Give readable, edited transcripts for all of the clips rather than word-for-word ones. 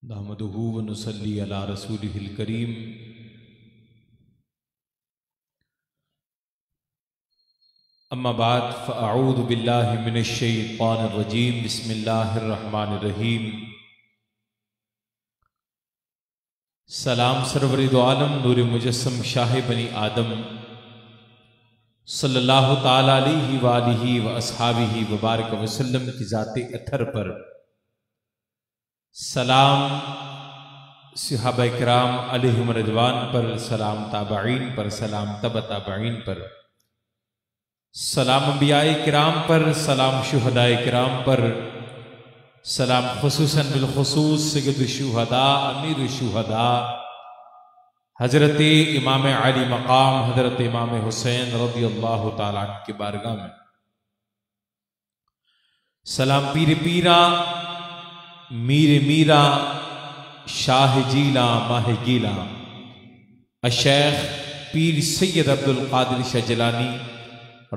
नहमदुहु व नुसल्ली अला रसूलिहिल करीम। अम्मा बाद फ़अऊज़ु बिल्लाहि मिनश शैतानिर रजीम। बिस्मिल्लाहिर रहमानिर रहीम। सलाम सरवरे दो आलम नूर मुजस्सम शाह बनी आदम सल्लल्लाहु ताला अलैहि व आलिहि व अस्हाबिहि व बारक वसल्लम की ज़ाते अथर पर सलाम, सहाबा किराम अलैहिम रिज़वान पर सलाम, ताबईन पर सलाम, तब ताबईन पर सलाम, अंबियाए किराम पर सलाम, शुहदाए किराम पर सलाम, खुसूसन बिलखुसूस सय्यदुश शुहदा अमीरुश शुहदा हजरत इमाम अली मकाम हजरत इमाम हुसैन रज़ियल्लाहु ताला अन्हु की बारगाह में सलाम। पीर पीरा मीर मीरा शाह जीला माह गीला अशैख पीर सैयद अब्दुल कादिर शाह जिलानी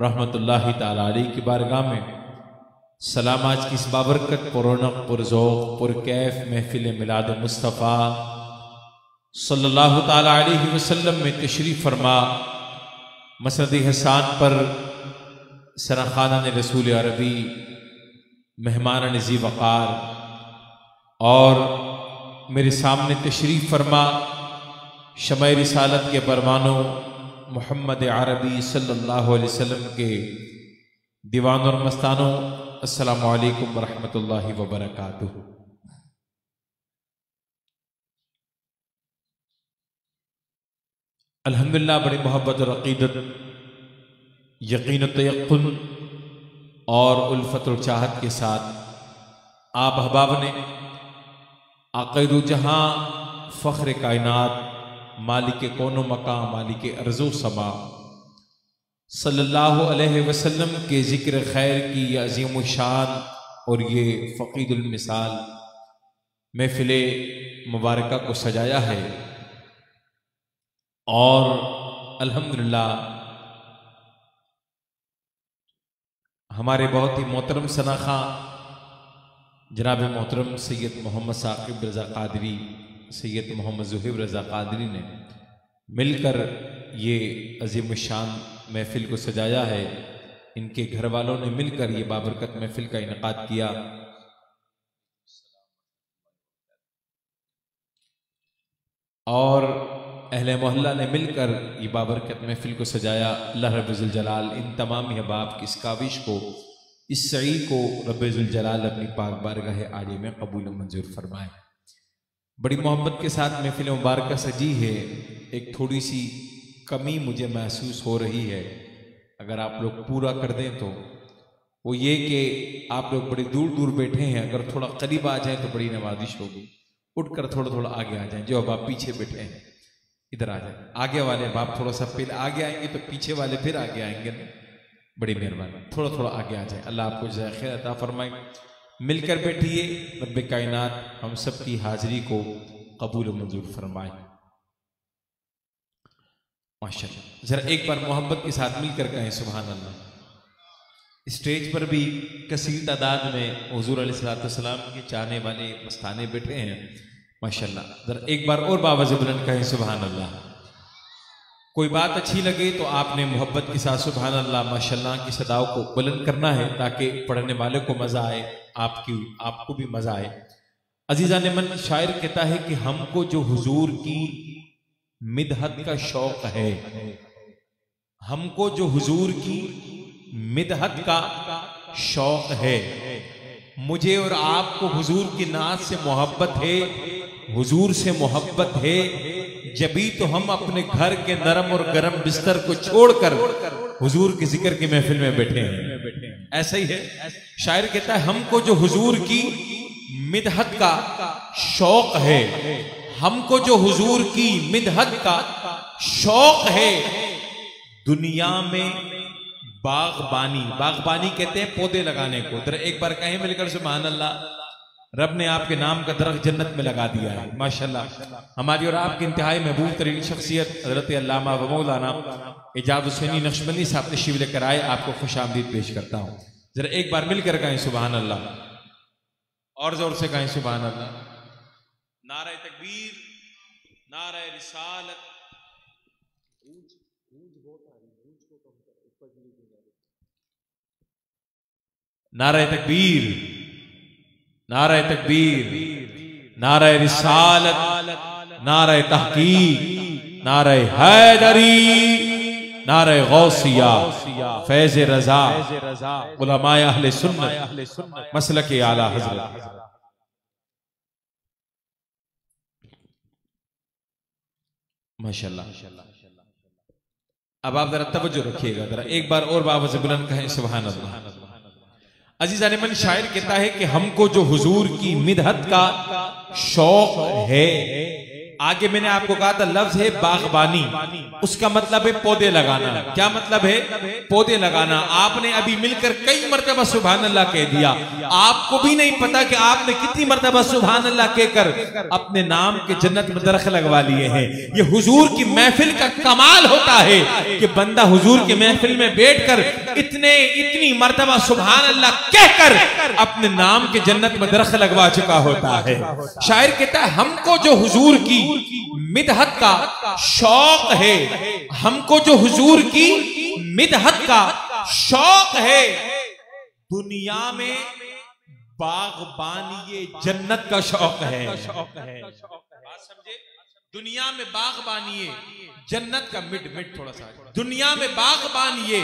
रहमतुल्लाहि ताला अलैहि की बारगाह में सलाम। आज की इस बाबरकत पुरौनक पुरज़ौक़ पुरकैफ महफिल मिलाद मुस्तफ़ा सल्लल्लाहु ताला अलैहि वसल्लम में तशरीफ़ फरमा मसनद हसान पर सराखाना ने रसूल अरबी मेहमान नज़ी वक़ार और मेरे सामने तशरीफ़ फरमा शमए रिसालत के परवानों मोहम्मद अरबी सल्लल्लाहु अलैहि वसल्लम के दीवान और मस्तानों, अस्सलामु अलैकुम व रहमतुल्लाहि व बरकातुहू। अल्हम्दुलिल्लाह बड़ी मोहब्बत और अक़ीदत, यकीन और तयक्कुन और उल्फत और चाहत के साथ आप अहबाब ने आक़िद जहां फ़ख्र कायनात मालिक कौनो मकाम मालिक अर्ज़ो समा सल्लल्लाहु अलैहि वसल्लम के ज़िक्र खैर की ये अज़ीम शान और ये फ़क़ीदुल मिसाल महफ़िले मुबारका को सजाया है। और अल्हम्दुलिल्लाह हमारे बहुत ही मोहतरम सनाखा जनाब मोहतरम सैयद मोहम्मद साकिब रज़ा कादरी, सैयद मोहम्मद ज़ुहैब रज़ा कादरी ने मिलकर ये अज़ीम शान महफ़िल को सजाया है। इनके घर वालों ने मिलकर ये बाबरकत महफ़िल का इनेकाद किया। और अहले मोहल्ला ने मिलकर ये बाबरकत महफ़िल को सजाया। अल्लाह रब्बुल जलाल इन तमाम अहबाब की इस काविश को, इस सई को रब्बुल जलाल अपनी पाक बारगाह आली में कबूल मंजूर फरमाए। बड़ी मोहब्बत के साथ महफ़िल मुबारक सजी है। एक थोड़ी सी कमी मुझे महसूस हो रही है, अगर आप लोग पूरा कर दें तो वो ये कि आप लोग बड़ी दूर दूर बैठे हैं, अगर थोड़ा करीब आ जाए तो बड़ी नवाजिश होगी। उठकर थोड़ा थोड़ा आगे आ जाएं। जो अब आप पीछे बैठे हैं इधर आ जाए। आगे वाले बाप थोड़ा सा पहले आगे आएंगे तो पीछे वाले फिर आगे आएंगे ना, बड़ी मेहरबानी, थोड़ा थोड़ा आगे आ जाए। अल्लाह आपको जज़ाए खैर अता फरमाए। मिलकर बैठिए, रब्बे कायनात हम सब की हाजिरी को कबूल मंजूर फरमाए। माशाअल्लाह, जरा एक बार मोहब्बत के साथ मिलकर कहें सुभान अल्लाह। स्टेज पर भी कसीर तादाद में हुजूर अलैहिस्सलाम के चाहने वाले मस्ताने बैठे हैं माशाअल्लाह। जरा एक बार और बावाज़ बुलंद कहें सुभान अल्लाह। कोई बात अच्छी लगे तो आपने मोहब्बत के साथ सुभान अल्लाह माशाअल्लाह की सदाओं को बुलंद करना है, ताकि पढ़ने वाले को मजा आए, आपको भी मजा आए। अजीज़ा ने मन शायर कहता है कि हमको जो हुजूर की मिदहत का शौक है, हमको जो हुजूर की मिदहत का शौक है, मुझे और आपको हुजूर की नात से मोहब्बत है, हुजूर से मोहब्बत है, जभी तो हम अपने घर के नरम और गर्म बिस्तर को छोड़कर हुजूर के जिक्र की महफिल में बैठे हैं। ऐसा ही है, शायर कहता है हमको जो हुजूर की मिदहत का शौक है, हमको जो हुजूर की मिदहत का शौक है, दुनिया में बागबानी, बागबानी कहते हैं पौधे लगाने को। जरा एक बार कहें मिलकर सुभान अल्लाह। रब ने आपके नाम का दरख्त जन्नत में लगा दिया है माशाअल्लाह। हमारी और आपकी इंतहाई महबूब तरीन शख्सियत हज़रत अल्लामा व मौलाना एजाज हुसैनी नक्शबंदी साहब तशरीफ लेकर आए, आपको खुशामदीद पेश करता हूँ। जरा एक बार मिलकर कहें सुभान अल्लाह, और जोर से कहें सुभान अल्लाह। नारे तकबीर, नारे रिसालत। नारे तकबीर, नारे तकबीर, नारे रिसालत, नारे तहकीक, नारे हैदरी, नारे गौसिया, फैज़ रजा, उलमाए अहले सुन्नत, मसलक आला हज़रत। माशाअल्लाह। अब आप जरा तवज्जो रखिएगा, जरा एक बार और बाबा से बुलंद कहें सुभान अल्लाह। अजीज़ान मन, शायर कहता है कि हमको जो हुजूर की मिदहत का शौक है, आगे मैंने आपको कहा था लफ्ज है बागबानी, उसका मतलब है पौधे लगाना। क्या मतलब है? पौधे लगाना। आपने अभी मिलकर कई मर्तबा सुभान अल्लाह कह दिया, आपको भी नहीं पता कि आपने कितनी मर्तबा सुभान अल्लाह कहकर अपने नाम के जन्नत में दरख्त लगवा लिए हैं। ये हुजूर की महफिल का कमाल होता है कि बंदा हुजूर की महफिल में बैठकर इतनी मर्तबा सुभान अल्लाह कहकर अपने नाम के जन्नत में दरख्त लगवा चुका होता है। शायर कहता है हमको जो हुजूर की मिदहत का शौक है, हमको जो हुजूर की मिदहत का शौक है, दुनिया में बागबानी जन्नत का शौक है। बात समझे? दुनिया में बागबानी जन्नत का मिड थोड़ा सा, दुनिया में बागबानी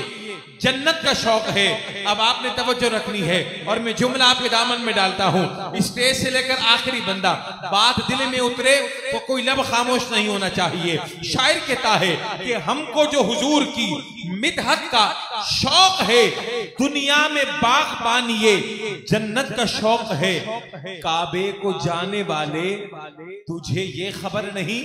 जन्नत का शौक है। अब आपने तवज्जो रखनी है और मैं जुमला आपके दामन में डालता हूं, स्टेज से लेकर आखिरी बंदा बात दिल में उतरे तो कोई लब खामोश नहीं होना चाहिए। शायर कहता है कि हमको जो हुजूर की मिदहत का शौक है, दुनिया में बागबानी जन्नत का शौक है। काबे को जाने वाले तुझे ये खबर नहीं?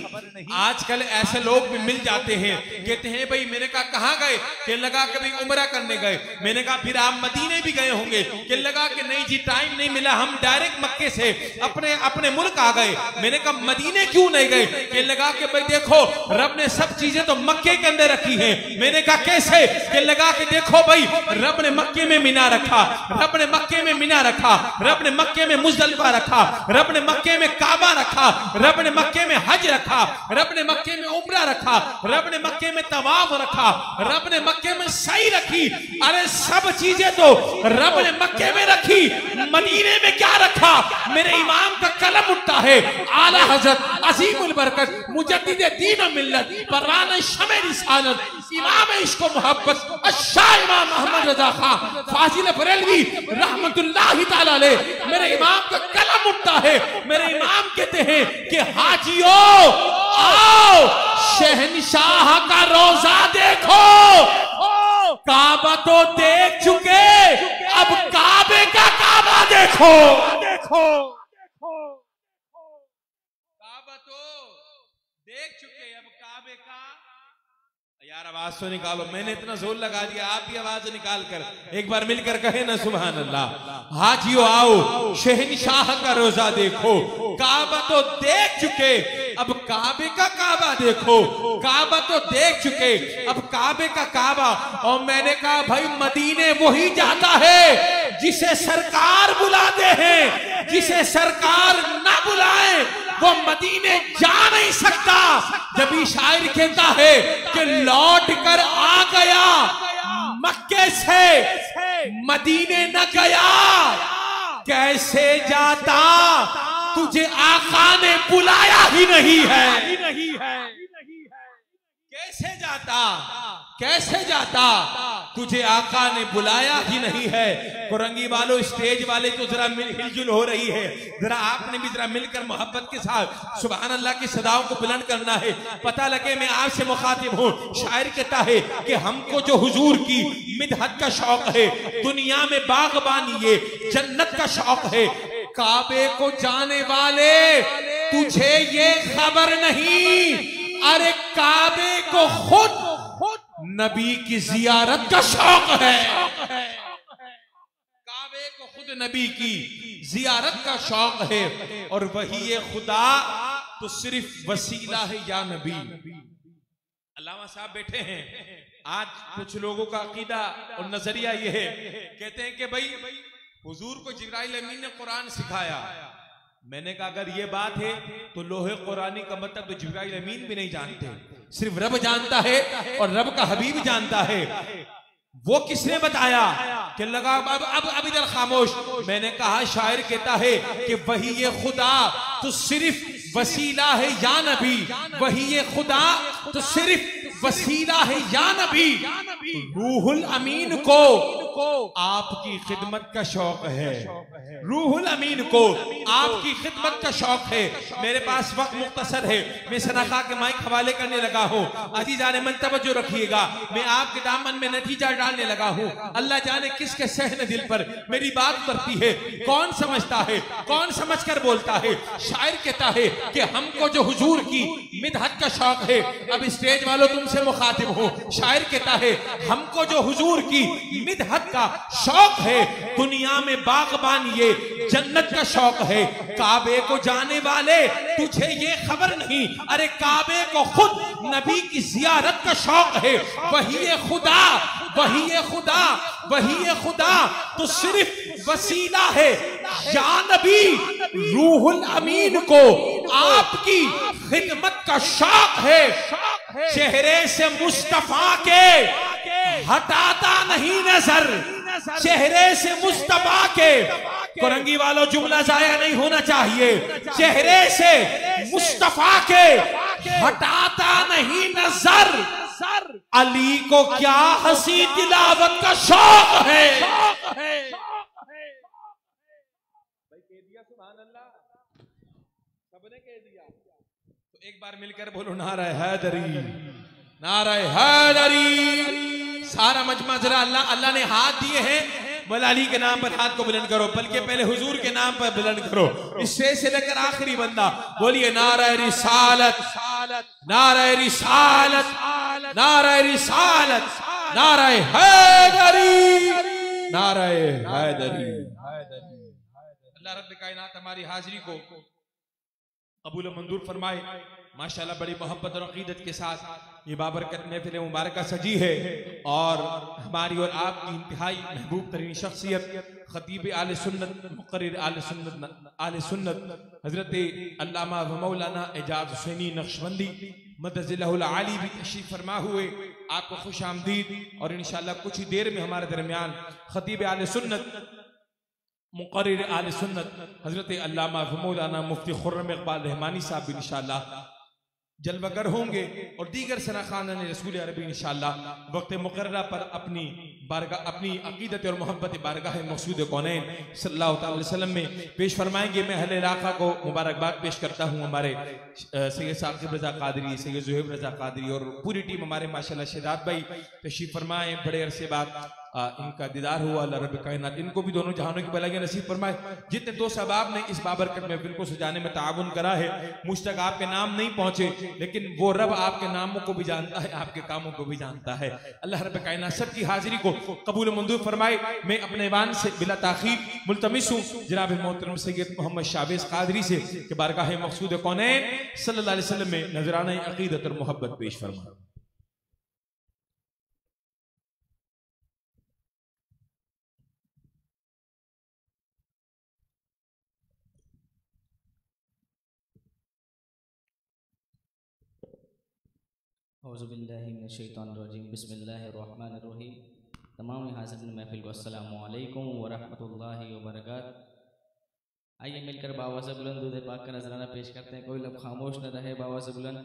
आजकल ऐसे लोग भी मिल जाते हैं, कहते हैं भाई, मैंने कहा कहां गए? कि लगा कभी उम्रा करने गए। मैंने कहा फिर आप मदीने भी गए होंगे? कि लगा कि नहीं जी, टाइम नहीं मिला, हम डायरेक्ट मक्के से अपने मुल्क आ गए। मैंने कहा मदीने क्यों नहीं गए? कि लगा कि भाई देखो, रब ने सब चीजें तो मक्के के अंदर रखी है। मैंने कहा कैसे? कि लगा कि देखो भाई, रब ने मक्के में मीना रखा, रब ने मक्के में मीना रखा, रब ने मक्के में मुज़दलिफा रखा, रब ने मक्के में काबा रखा, रब ने मक्के में हज रखा, रब ने मक्के में उम्रा रखा, रब ने मक्के में तवाफ रखा, रब ने मक्के में सही रखी। अरे सब चीजें तो रब ने मक्के में रखी, मदीने में क्या रखा? मेरे इमाम का कलम उठता है, आला हज़रत अज़ीमुल बरकत मुजद्दिद दीन व मिल्लत बररान शमे रिसालत इमाम इश्क व मोहब्बत अशाह इमाम अहमद रज़ा खां फाजिल बरेलवी रहमतुल्लाहि तआला अलैह, मेरे इमाम का कलम उठता है। मेरे इमाम कहते हैं कि हाजियों आओ, शहनशाह का रोजा देखो। काबा तो देख चुके, अब काबे का काबा देखो। काबा तो देख चुके, अब काबे का। यार आवाज तो निकालो, मैंने इतना जोर लगा दिया, आप भी आवाज निकाल कर एक बार मिलकर कहे ना सुभान अल्लाह। हाजियो आओ, शहनशाह का रोजा देखो। काबा तो देख चुके, अब काबे का काबा देखो। काबा तो देख चुके, अब काबे का काबा। और मैंने कहा भाई, मदीने वही जाता है जिसे सरकार बुलाते हैं, जिसे सरकार ना बुलाए वो मदीने जा नहीं सकता। जब ही शायर कहता है कि लौट कर आ गया मक्के से, मदीने न गया, कैसे जाता? तुझे आका ने बुलाया ही नहीं है। कैसे जाता? कैसे जाता? तुझे आका ने बुलाया ही नहीं है। कुरंगी वालों, स्टेज वाले तो जरा हिलजुल हो रही है, जरा आपने भी जरा मिलकर मोहब्बत के साथ सुभान अल्लाह की सदाओं को बुलंद करना है। पता लगे मैं आपसे मुखातिब हूँ। शायर कहता है कि हमको जो हुजूर की मिदहत का शौक है, दुनिया में बागबानी जन्नत का शौक है। काबे को जाने वाले तुझे ये खबर नहीं, अरे काबे को खुद नबी की जियारत का शौक है। काबे को खुद नबी की जियारत का शौक है। और वही ये खुदा तो सिर्फ वसीला है या नबी। अल्लामा साहब बैठे हैं, आज कुछ लोगों का अकीदा और नजरिया ये है, कहते हैं कि भाई हुजूर को जिब्राइल अमीन ने कुरान सिखाया, मैंने कहा अगर ये बात है तो लोहे कुरानी का मतलब तो जिब्राइल अमीन भी नहीं जानते, सिर्फ रब जानता है और रब का हबीब जानता है। वो किसने बताया कि लगा अब इधर खामोश। मैंने कहा शायर कहता है कि वही ये खुदा तो सिर्फ वसीला है या नबी, वही ये खुदा तो सिर्फ वसीला है या नबी। रूहुल अमीन को आपकी खिदमत का शौक है, रूहुल अमीन को आपकी खिदमत का शौक है। मेरे पास वक्त मुख्तसर है, मैं सनाखा के माइक हवाले करने लगा हूँ। अजीजान मन तवज्जो रखिएगा, मैं आपके दामन में नतीजा डालने लगा हूँ। अल्लाह जाने किसके सहन दिल पर मेरी बात करती है, कौन समझता है, कौन समझ कर बोलता है। शायर कहता है कि हमको जो हुजूर की मिदहत का शौक है, अब स्टेज वालों तुमसे मुखातिब हो। शायर कहता है हमको जो हुजूर की मिदहत का शौक है, दुनिया में बागबान ये जन्नत का शौक है। काबे को जाने वाले तुझे ये खबर नहीं, अरे काबे को खुद नबी की जियारत का शौक है। वही ये खुदा, वही ये खुदा, वही ये खुदा तो सिर्फ वसीला है या नबी। रूहुल अमीन को आपकी खिदमत का शौक है। चेहरे से मुस्तफा के हटाता नहीं नजर, चेहरे से मुस्तफा के। कुरंगी वालों जुमला जाया नहीं होना चाहिए। चेहरे से मुस्तफा के हटाता नहीं नजर। अली को क्या हंसी तिलावत का शौक है। सबने कह दिया तो एक बार मिलकर बोलो नारा हैदरी, नारा हैदरी। सारा मजमा जरा अल्लाह अल्लाह ने हाथ दिए हैं, मौला अली के नाम पर हाथ को बुलंद करो, बल्कि पहले हुजूर के नाम पर बुलंद करो। इससे से लेकर आखिरी बंदा बोलिए नारा रिसालत, नारा रिसालत, नारा रिसालत, नारा हैदरी, नारा हैदरी। अल्लाह रब्बे कायनात हमारी हाजिरी को कबूल मंजूर फरमाए। माशाल्लाह बड़ी मोहब्बत और अकीदत के साथ ये बाबरकत महफिल मुबारक सजी है और हमारी और आपकी इंतहाई महबूब तरीन शख्सियत खतीब आले सुन्नत, मुक़र्रिर आले सुन्नत हजरत अल्लामा व मौलाना एजाज हुसैनी नक्शबंदी मदजिल्लाहुल आली भी तशरीफ फरमा हुए। आपको खुश आमदीद। और इंशाअल्लाह कुछ ही देर में हमारे दरमियान खतीब आले सुन्नत, मुक़र्रिर आले सुन्नत हजरत अल्लामा व मौलाना मुफ्ती खुर्रम इक़बाल रहमानी साहब भी इंशाअल्लाह जलवागर होंगे और दीगर सनाखान रसूल अरबी इंशाअल्लाह वक्त मुकर्ररा पर अपनी बारगाह, अपनी अकीदत और मोहब्बत बारगाह मक़सूद कौनैन सल्लल्लाहु अलैहि वसल्लम में पेश फरमाएंगे। मैं अहले इलाका को मुबारकबाद पेश करता हूँ। हमारे सैयद साकिब रज़ा क़ादरी, सैयद ज़ुहैब रज़ा क़ादरी और पूरी टीम हमारे माशाल्लाह शहदाद भाई तशरीफ़ फरमाए। बड़े अरसे बाद इनका दीदार हुआ। अल्लाह रब्बुल कायनात इनको भी दोनों जहानों की भलाई नसीब फरमाए। जितने दो सबाब ने इस बाबरकत महफिल को सजाने में ताउन करा है, मुझ तक आपके नाम नहीं पहुंचे, लेकिन वो रब आपके नामों को भी जानता है, आपके कामों को भी जानता है। अल्लाह रब्बुल कायनात सबकी हाजिरी को कबूल मंजूर फरमाए। मैं अपने ईवान से बिला ताखीर मुल्तमिस हूँ जनाब मोहतरम सैयद मोहम्मद शाहबाज क़ादरी से कि बारगाह मक़सूद कौनैन सल्लल्लाहु अलैहि वसल्लम में नजराना अक़ीदत और मोहब्बत पेश फरमाए। औज़ुबिल्लाहि मिनश्शैतानिर्रजीम, बिस्मिल्लाहिर्रहमानिर्रहीम। तमाम हाज़िरीन महफ़िल को अस्सलामु अलैकुम व रहमतुल्लाहि व बरकातुहू। आइए मिलकर बाबा से बुलंद दुरूद पाक का नजराना पेश करते हैं। कोई लब खामोश न रहे। बाबा से बुलंद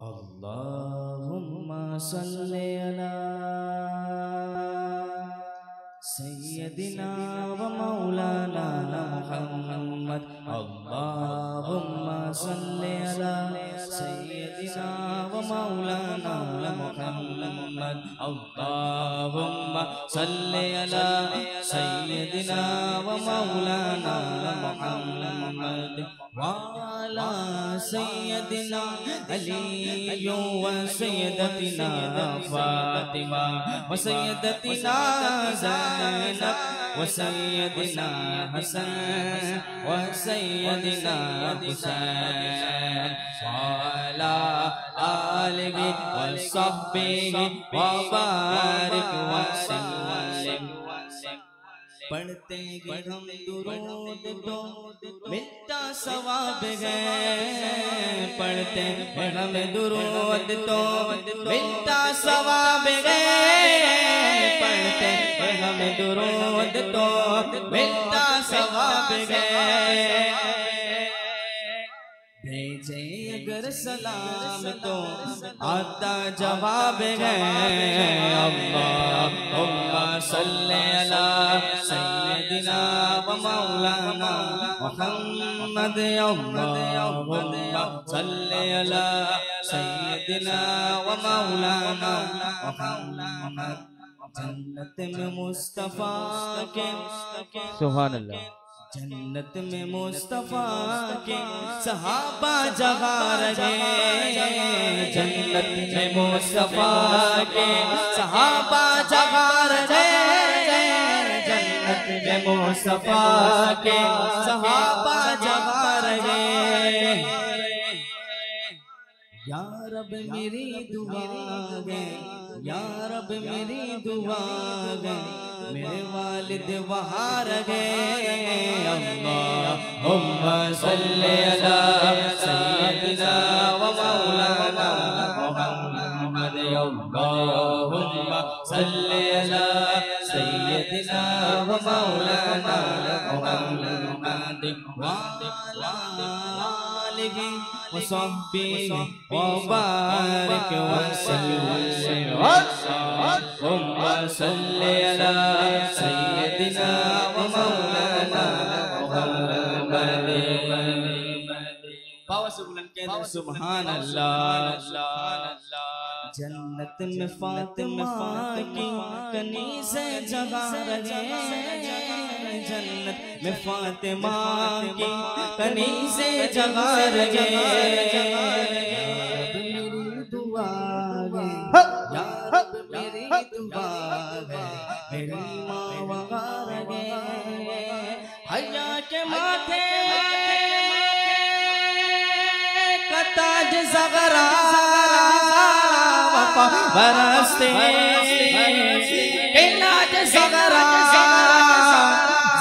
अल्लाहुम्मा सल्ली अला सय्यदिना व मौलाना मुहम्मद। अल्लाहुम्मा सल्ली अला सय्यदिना व मौलाना मुहम्मद। अल्लाहुम्मा सल्ली अला सय्यदिना व मौलाना मुहम्मद वाला सय्यदिना अली व सय्यदतिना फातिमा व सय्यदतिना ज़ैनब व सय्यदिना हसन व सय्यदिना हुसैन वाला आलिहि व सहबिहि व बारिक व सल्लिम। पढ़ते हैं हम दुरूद तो मिलता सवाब है, पढ़ते हैं हम दुरूद तो मिलता सवाब है, पढ़ते हैं हम दुरूद तो मिलता सवाब है। भेजे अगर सलाम तो आता जवाब है। अल्लाहुम्मा सल्ली अला सय्यदिना व मौलाना मुहम्मद। अल्लाहुम्मा सल्ली अला सय्यदिना व मौलाना मुहम्मद। जन्नत में मुस्तफा के सुभान अल्लाह, जन्नत में मुस्तफा के सहाबा जगा रहे, जन्नत में मुस्तफा के सहाबा जगा रहे, जन्नत में मुस्तफा के सहाबा जगा रहे। या रब मेरी दुआ है, या रब मेरी दुआ है, मेरे वालिद वहाँ रहे। अल्लाहुम्मा सल्ली अला सय्यदिना व मौलाना मुहम्मद। अल्लाहुम्मा सल्ली अला सय्यदिना व मौलाना मुहम्मद वाला आलिहि व सहबिहि व बारिक वसल्लिम। अल्लाहुम्मा सल्ली अला सय्यदिना व मौलाना मुहम्मद। पावा से बुलंद कहते सुभान अल्लाह। जन्नत में फातिमा की कनी से जगा रहे, जन्नत में फातिमा की कनी से जगा रहे। मेरी दुआ है, या रब मेरी दुआ है, मेरी माँ वहाँ रहे। हया के माथे का ताज ज़ग़रा बरसते नाज ज़ग़रा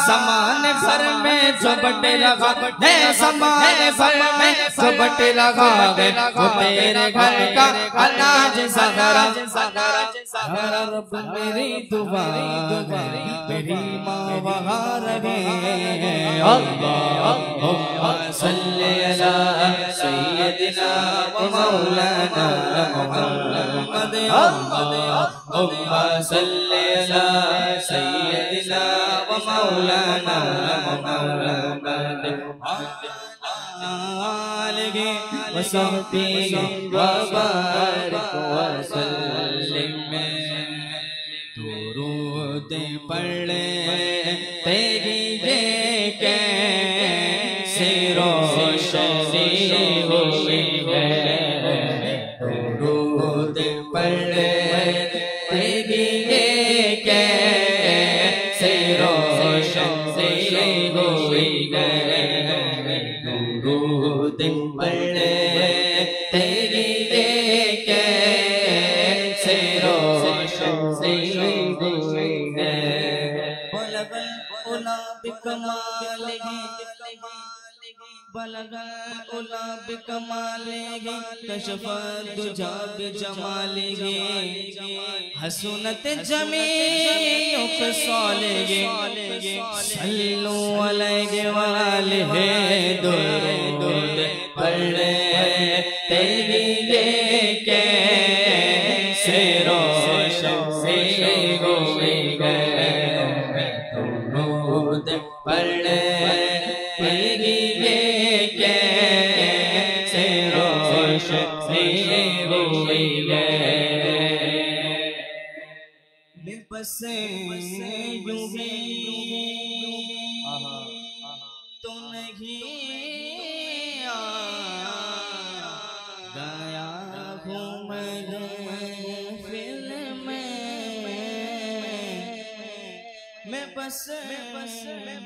ज़मान भर में जो बटे लगा है, ज़मान भर में जो बटे लगा है, वो तेरे घर का अनाज ज़ग़रा। रब मेरी दुआ है, मेरी माँ वहाँ रहे। अल्लाहुम्मा सल्ली अला सय्यदिना व मौलाना मुहम्मद। अल्लाहुम्मा सल्ली अला सय्यदिना व मौलाना मुहम्मद आलिहि व सहबिहि व बारिक वसल्लिम। दुरूद पढ़े तेरी ये कैसी रोशनी हुई है, दुरूद पढ़े तेरी ये कैसी रोशनी हुई है, दुरूद पढ़े तेरी ये कैसी रोशनी हुई है। बलगल उला बिकमालिही, बलगल उला बिकमालिही, कशफत दुजा बिजमालिही, हसनत जमीउ खसालिही, सल्लु अलैहि व आलिहि। दुरूद पढ़े तेरी ये कैसी रोशनी हुई है, दुरूद पढ़े तेरी ये कैसी रोशनी हुई है। बस यूं ही तो नहीं गया हूँ महफिल में बस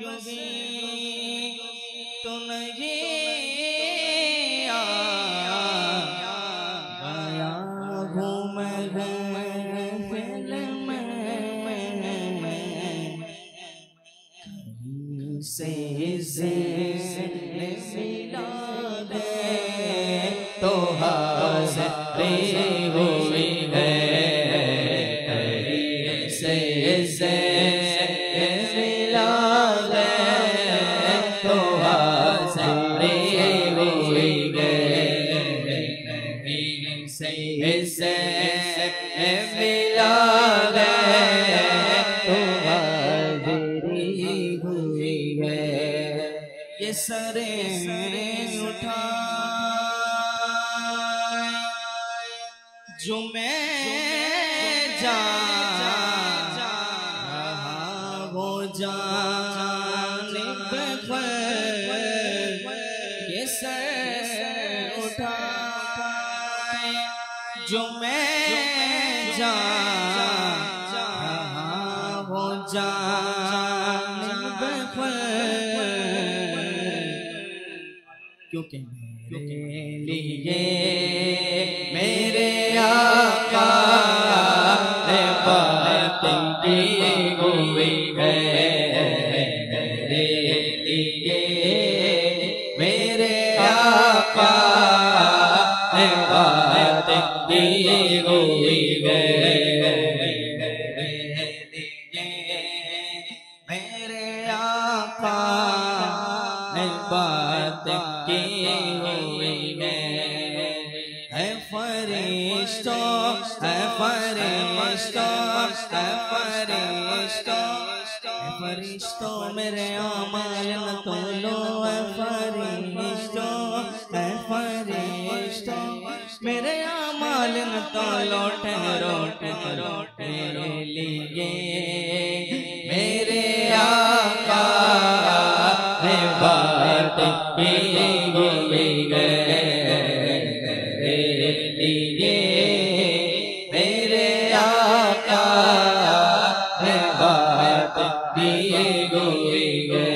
यूं ही तो नहीं गया हूँ महफिल में। मिला दे तो हाज़िरी हुई है, से मिला दे तो हाज़िरी हुई है, से मिला दे तो हाज़िरी हुई है। ये सरे उठा जो मैं जा रहा वो जानिब पर, ये सर उठाए जो मैं जा रहा वो जानिब पर, क्योंकि मेरे लिए मेरे आका ने बातें की हुई है, मेरे लिए मेरे आका ने बातें की हुई है, मेरे आका ने बातें की हुई है। फरिश्तों फरिश्तों मेरे आमाल न तोलो, फरिश्तों मेरे आमाल न तोलो, ठहरो ठहरो मेरे लिए मेरे आका ने बात की हुई है, मेरे लिए मेरे आका ने बात की हुई है।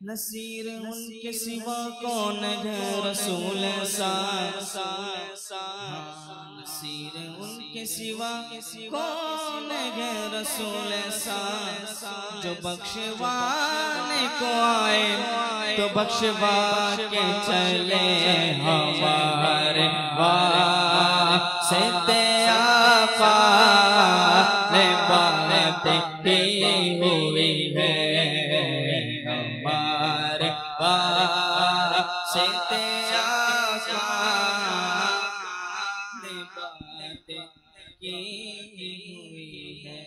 नसीर उनके सिवा कौन है रसूल नसीर उनके सिवा कौन है रसूल जो बख्शवाने को आए तो बख्शवा के चले हमारे वास्ते आका ने बात की हुई है, हमारे वास्ते आका ने बात की हुई है।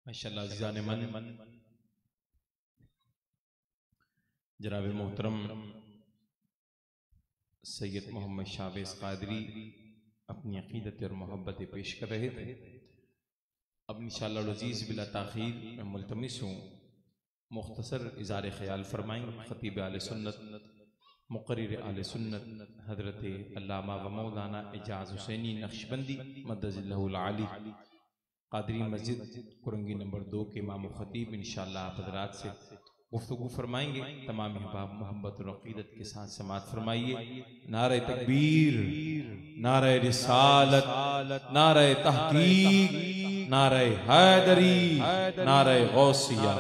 माशाअल्लाह अज़ीज़ान मन जनाब मोहतरम सैयद मोहम्मद शावेज़ क़ादरी अपनी अक़ीदत और मोहब्बत पेश कर रहे थे। अब इंशाअल्लाह अज़ीज़ बिला ताख़ीर मैं मुल्तमिस हूँ मुख्तसर इज़ार ख़याल फरमाएंगे ख़तीब आले सुन्नत मुक़र्रिर आले सुन्नत हज़रत अल्लामा व मौलाना एजाज़ हुसैनी नक्शबंदी मद्दज़िल्लहुल आली क़ादरी मस्जिद कुरंगी नंबर 2 के इमाम व ख़तीब इंशाअल्लाह आप हज़रात से गुफ्तगू फरमाएंगे। तमाम अहबाब मोहब्बत और अक़ीदत के साथ समाअत फरमाइए। नारे तकबीर, नारे रिसालत, नारे तहक़ीक़, नारे हैदरी, नारे गौसिया।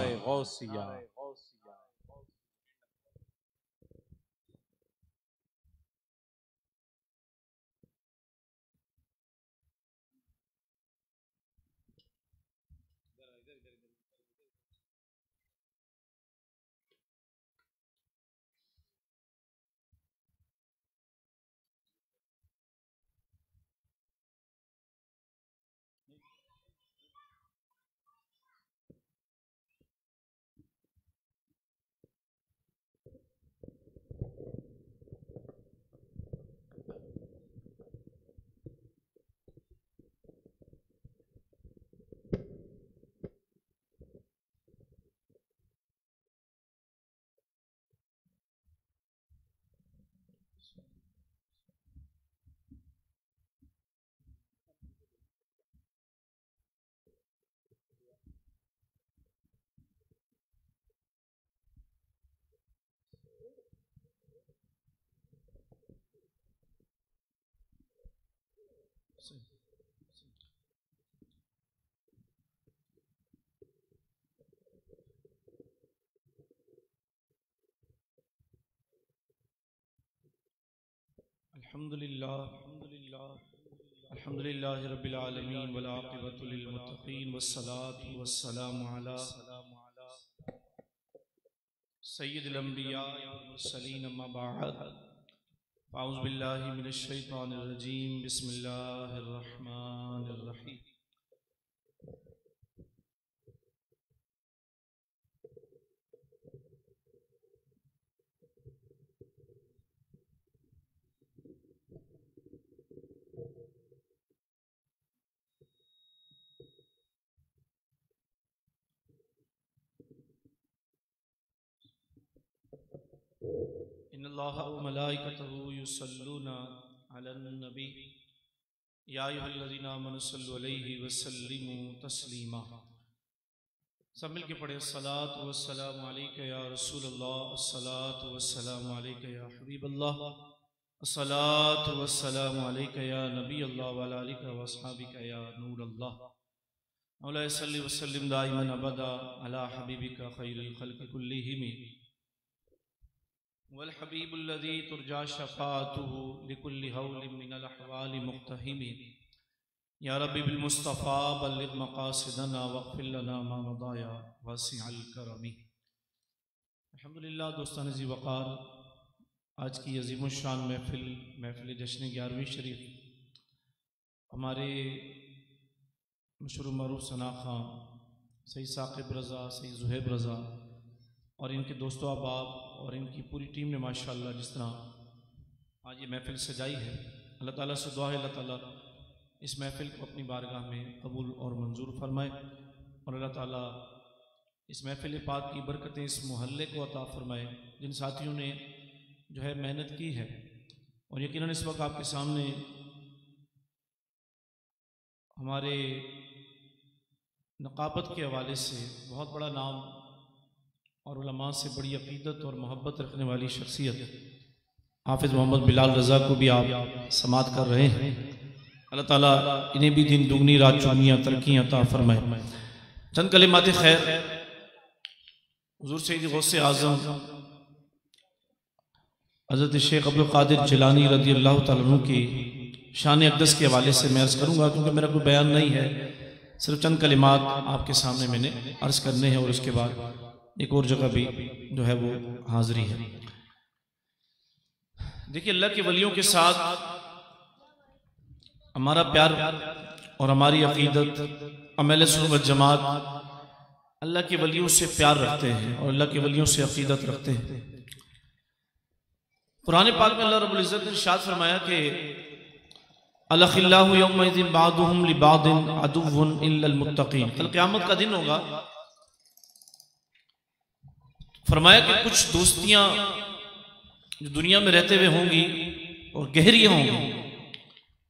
अल्हम्दुलिल्लाह रब्बिल आलमीन वल आक़िबतु लिल मुत्तक़ीन वस्सलातु वस्सलामु अला सय्यिदिल अंबिया वल मुरसलीन अम्मा बअद अऊज़ु बिल्लाहि मिनश शैतानिर रजीम बिस्मिल्लाहिर रहमानिर रहीम। इन्नल्लाह व मलाइकतहु युसल्लूना अलन नबी या अय्युहल्लज़ीना आमनु सल्लु अलैहि व सल्लिमू तस्लीमा। सब मिल के पढ़े अस्सलातु वस्सलामु अलैका या रसूलल्लाह, अस्सलातु वस्सलामु अलैका या हबीबल्लाह, अस्सलातु वस्सलामु अलैका या नबीयल्लाह व अला आलिका व अस्हाबिका या नूरल्लाह। मौला सल्लि व सल्लिम दाइमन अबदा अला हबीबिका खैरिल खल्क़ि कुल्लिहिम वल हबीबुल्लज़ी तुरजा शफ़ाअतुहु लिकुल्लि हौलिन मिनल अहवालि मुक़्तहिमी। या रब्बी बिल मुस्तफ़ा बल्लिग़ मक़ासिदना वग़फ़िर लना मा मदा या वासिअल करमी। अल्हम्दुलिल्लाह दोस्तान ज़ी वक़ार, आज की अज़ीमुश्शान महफ़िल जश्न 11वीं शरीफ हमारे मशहूर मरूफ सना खां, सईद साक़िब रज़ा, सईद ज़ुहैब रज़ा और इनके दोस्तों अहबाब और इनकी पूरी टीम ने माशाअल्लाह जिस तरह आज ये महफ़िल सजाई है, अल्लाह ताला से दुआ है अल्लाह ताला इस महफ़िल को अपनी बारगाह में कबूल और मंजूर फरमाए और अल्लाह ताला इस महफ़िल पाक की बरकतें इस मोहल्ले को अता फरमाए। जिन साथियों ने जो है मेहनत की है और यकीनन इस वक्त आपके सामने हमारे नक़ाबत के हवाले से बहुत बड़ा नाम और उलमा से बड़ी अक़ीदत और मोहब्बत रखने वाली शख्सियत हाफिज़ मोहम्मद बिलाल रज़ा को भी आप समात कर रहे हैं। अल्लाह ताला इन्हें भी दिन दुगनी रात चौगुनी तरक्की अता फरमाए। चंद कलिमात खैर हुज़ूर सैयद गौसे आज़म हज़रत शेख अब्दुल क़ादिर जिलानी रज़ियल्लाहु तआला अन्हु की शान अक़दस के हवाले से मैं अर्ज़ करूँगा, क्योंकि मेरा कोई बयान नहीं है, सिर्फ चंद कलिमात आपके सामने मैंने अर्ज़ करने हैं और उसके बाद एक और जगह भी जो है वो हाजिरी है। देखिए, अल्लाह के वलियों के साथ हमारा प्यार और हमारी अक़ीदत अहले सुन्नत वल जमात अल्लाह के वलियों से प्यार रखते हैं और अल्लाह के वलियों से अक़ीदत रखते हैं। कुरान पाक में अल्लाह रब्बुल इज़्ज़त ने इरशाद फरमाया कि अलखिल्लाहु यौमइज़िन बादुहुम लिबादिन अदुव्वुन इल्लल मुत्तक़ीन। कल क़यामत का दिन होगा, फरमाया कि कुछ दोस्तियां जो दुनिया में रहते हुए होंगी और गहरी होंगी,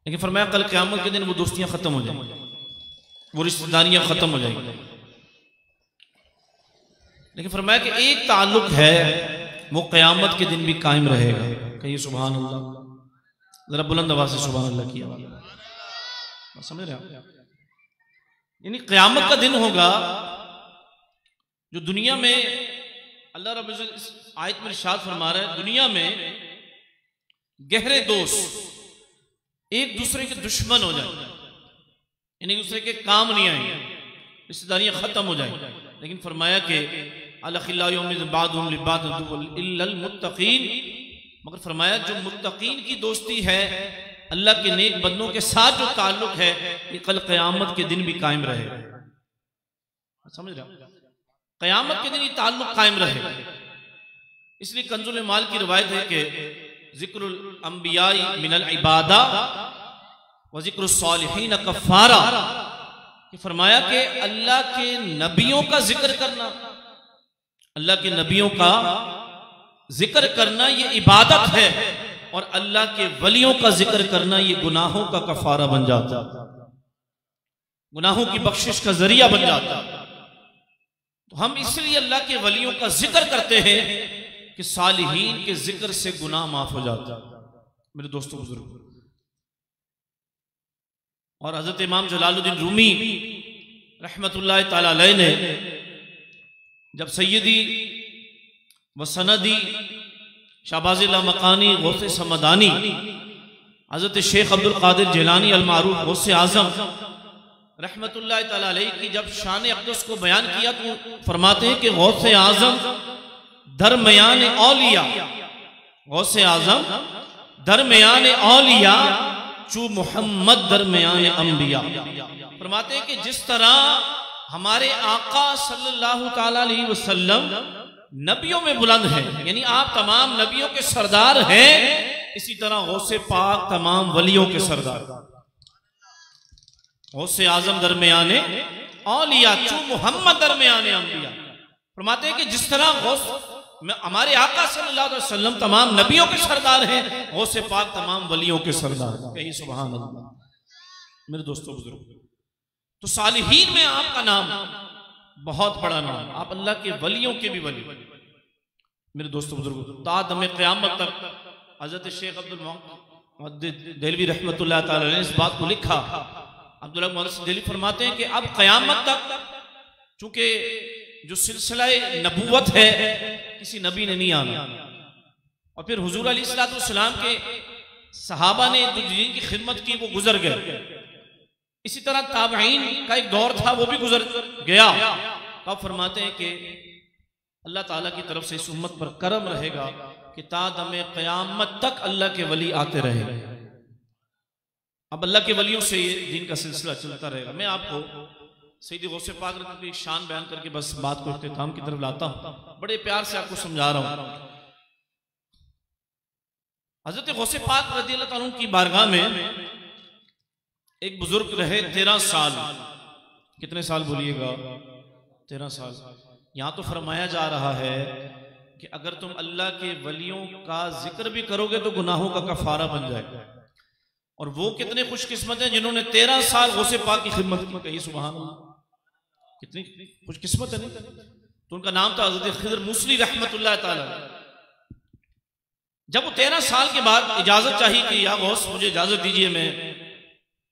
लेकिन फरमाया कल क़यामत के दिन वो दोस्तियां खत्म हो जाएंगी, वो रिश्तेदारियां खत्म हो जाएंगी। लेकिन फरमाया कि एक ताल्लुक है वो क़यामत के दिन भी कायम रहेगा। कहिए सुभान अल्लाह, जरा बुलंद आवाज़ से सुभान अल्लाह की आवाज़, समझ रहे हैं? यानी क़यामत का दिन होगा जो दुनिया में अल्लाह रब्बुल इज़्ज़त इस आयत में इरशाद फरमा रहा है, दुनिया में गहरे दोस्त एक दूसरे के दुश्मन हो जाएंगे, यानी एक दूसरे के काम नहीं आएंगे, रिश्तेदारियां खत्म हो जाएंगी। लेकिन फरमाया कि अलखिल्लाहु यौमइज़िन बादुहुम लिबादिन अदुव्वुन इल्लल मुत्तक़ीन, मगर फरमाया जो मुत्तक़ीन की दोस्ती है, अल्लाह के नेक बंदों के साथ जो ताल्लुक है, ये कल क़यामत के दिन भी कायम रहेगा। समझ रहे हो? क़यामत के दिन ये ताल्लुक कायम रहेगा। इसलिए कंजुल माल की रिवायत है कि ज़िक्रुल अंबियाई मिनल इबादा व ज़िक्रुस सालिहीन कफ़ारा, कि फरमाया कि अल्लाह के नबियों का जिक्र करना, अल्लाह के नबियों का जिक्र करना ये इबादत है, और अल्लाह के वलियों का जिक्र करना ये गुनाहों का कफ़ारा बन जाता, गुनाहों की बख्शिश का जरिया बन जाता। तो हम इसलिए अल्लाह के वलियों का जिक्र करते हैं कि सालिहीन के जिक्र से गुनाह माफ हो जाता। मेरे दोस्तों बुजुर्ग, और हजरत इमाम जलालुद्दीन रूमी रहमतुल्लाह ताला अलैह ने जब सैयदी व सनदी शाहबाज़ मकानी गौसे समदानी हजरत शेख अब्दुल कादिर जिलानी अल मारूफ गौसे आजम रहमतुल्लाह ताला अलैह की जब शान अक़दस को बयान किया तो फरमाते हैं कि गौसे आजम दरमियान औलिया, गौसे आजम दरमियान औलिया चू मोहम्मद दरमियान अंबिया। फरमाते हैं कि जिस तरह हमारे आका सल्लल्लाहु ताला अलैहि वसल्लम नबियों में बुलंद है, यानी आप तमाम नबियों के सरदार हैं, इसी तरह गौसे पाक तमाम वलियों के सरदार। गौसे आजम दरमियाने औलिया चू मोहम्मद दरमियाने अंबिया। फरमाते हैं कि जिस तरह गौस हमारे आका सल्लल्लाहु अलैहि वसल्लम तमाम नबियों के सरदार हैं, गौसे पाक तमाम वलियों के सरदार। कहीं सुभान अल्लाह। मेरे दोस्तों बुजुर्ग, तो सालिहीन में आपका नाम बहुत बड़ा नाम, आप अल्लाह के वलियों के भी वली। मेरे दोस्तों बुजुर्ग, तादम क़यामत तक हजरत शेख अब्दुल मुहद्दिद देलवी रहमतुल्लाह ताला अलैह ने इस बात को लिखा। अब्दुल्लाह मुहद्दिद देलवी फरमाते हैं कि अब क़यामत तक चूंकि जो सिलसिला नबूवत है किसी नबी ने नहीं आना, और फिर हुजूर अलैहिस्सलाम के सहाबा ने जो दीन की खिदमत की वो गुजर गए, इसी तरह ताबईन का एक दौर था वो भी गुजर गया। अब फरमाते हैं कि अल्लाह ताला की तरफ से इस उम्मत पर करम रहेगा कि तादमे क़यामत तक अल्लाह के वली आते रहे। अब अल्लाह के वलियों से ये दीन का सिलसिला चलता रहेगा। मैं आपको सैयदी गौसे पाक की शान बयान करके बस बात को इख्तिताम की तरफ लाता हूं, बड़े प्यार से आपको समझा रहा हूं। हजरत गौसे पाक रज़ियल्लाहु ताला अन्हु की बारगाह में एक बुजुर्ग रहे 13 साल। कितने साल बोलिएगा? 13 साल। यहां तो फरमाया जा रहा है कि अगर तुम अल्लाह के वलियों का जिक्र भी करोगे तो गुनाहों का कफारा बन जाएगा। और वो कितने खुशकिस्मत हैं जिन्होंने 13 साल गौसे पाक की खिदमत की। कही सुभान अल्लाह, कितनी खुशकिस्मत है। नहीं तो उनका नाम था हज़रत खिज़र मूसली रहमतुल्लाह ताला। जब वो 13 साल के बाद इजाजत चाहिए कि या गौस मुझे इजाजत दीजिए, मैं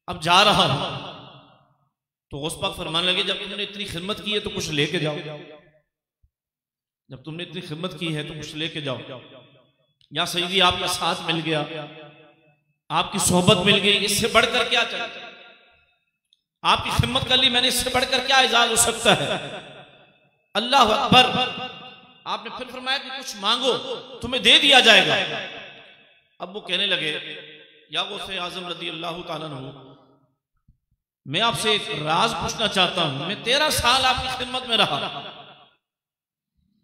अब जा रहा हूं, तो गौस पाक फरमाने लगे जब तुमने इतनी खिदमत की है तो कुछ लेके जाओ, जब तुमने इतनी खिदमत की है तो कुछ लेके जाओ। या सईदी आपका साथ मिल गया, आपकी सोहबत मिल गई, इससे बढ़कर क्या चाहिए? आपकी खिदमत कर ली मैंने, इससे बढ़कर क्या एजाज हो सकता है? अल्लाह अकबर। आपने फिर फरमाया कि कुछ मांगो तुम्हें दे दिया जाएगा। अब वो कहने लगे या गौसे आजम रज़ियल्लाहु ताला अन्हु, मैं आपसे एक राज पूछना चाहता हूं। मैं 13 साल आपकी खिदमत में रहा,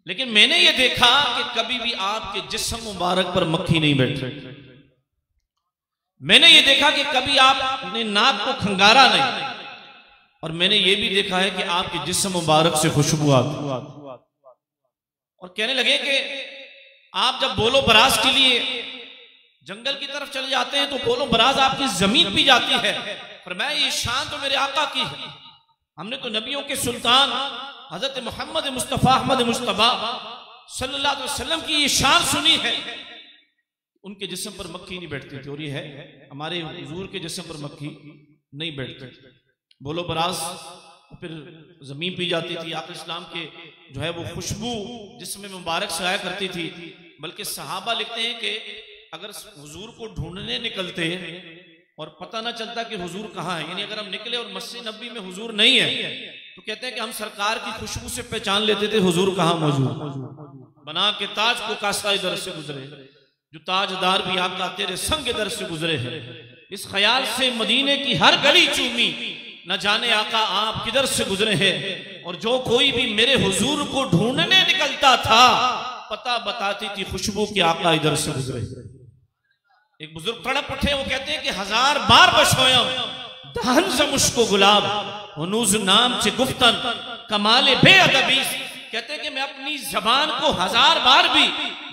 लेकिन मैंने ये देखा कि कभी भी आपके जिस्म मुबारक पर मक्खी नहीं बैठी। मैंने ये देखा कि कभी आपने नाक को खंगारा नहीं, और मैंने ये भी देखा है कि आपके जिस्म मुबारक से खुशबू आती। और कहने लगे कि आप जब बोलो बराज के लिए जंगल की तरफ चले जाते हैं तो बोलो बराज आपकी जमीन पी जाती है। पर मैं ये शान तो मेरे आका की है। हमने तो नबियों के सुल्तान हजरत मोहम्मद मुस्तफ़ा अहमद मुस्तफ़ा सल्लल्लाहु अलैहि वसल्लम की ये शान सुनी है। उनके जिस्म पर मक्खी नहीं बैठती थी, और ये है हमारे हुजूर के जिस्म पर मक्खी नहीं बैठती। बोलो बराज फिर जमीन पी जाती थी। आप इस्लाम के जो है वो खुशबू जिसमें मुबारक से आया करती थी। बल्कि सहाबा लिखते हैं कि अगर हुजूर को ढूंढने निकलते और पता ना चलता कि हुजूर कहाँ है, यानी अगर हम निकले और मस्जिद नबी में हुजूर नहीं है तो कहते हैं कि हम सरकार की खुशबू से पहचान लेते थे हुजूर कहाँ मौजूद। बना के ताज को कासा इधर से गुजरे, जो ताजदार भी आपका तेरे संग इधर से गुजरे हैं। इस ख्याल से मदीने की हर गली चूमी, न जाने आका आप किधर से गुजरे हैं। और जो कोई भी मेरे हुजूर को ढूंढने निकलता था पता बताती थी खुशबू की आका इधर से गुजरे। एक बुजुर्ग तड़प उठे, वो कहते हैं कि 1000 बार बशोयम दहन से मुश्को गुलाब हनूज नाम से गुफ्तन कमाले बेअदबी। कहते हैं कि मैं अपनी जबान को 1000 बार भी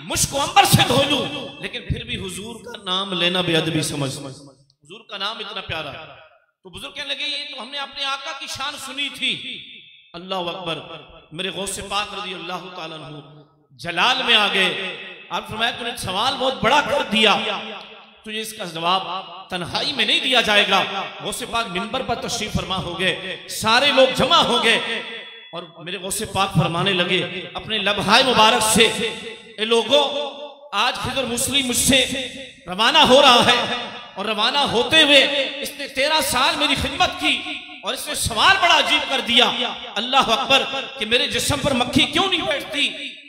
मुश्को अंबर से धो लूं, लेकिन फिर भी हुजूर का नाम लेना बेअदबी समझ। हुजूर का नाम इतना प्यारा। तो बुजुर्ग कहने लगे ये तो हमने अपने आका की शान सुनी थी। अल्लाह अकबर। मेरे गौसे पाक रज़ियल्लाहु ताला अन्हु जलाल में आ गए। आप फरमाया तूने सवाल बहुत बड़ा कर दिया। तुझे इसका जवाब तन्हाई में नहीं दिया जाएगा। गौसे पाक मिंबर पर तशरीफ फरमा हो गए, सारे लोग जमा हो गए और मेरे गौसे पाक फरमाने लगे अपने लबहाए मुबारक से, ए लोगों, आज खिदर मुस्लिम मुझसे रवाना हो रहा है और रवाना होते हुए इसने 13 साल मेरी खिदमत की और इसने सवाल बड़ा अजीब कर दिया, अल्लाह अकबर, कि मेरे जिस्म पर मक्खी क्यों नहीं बैठती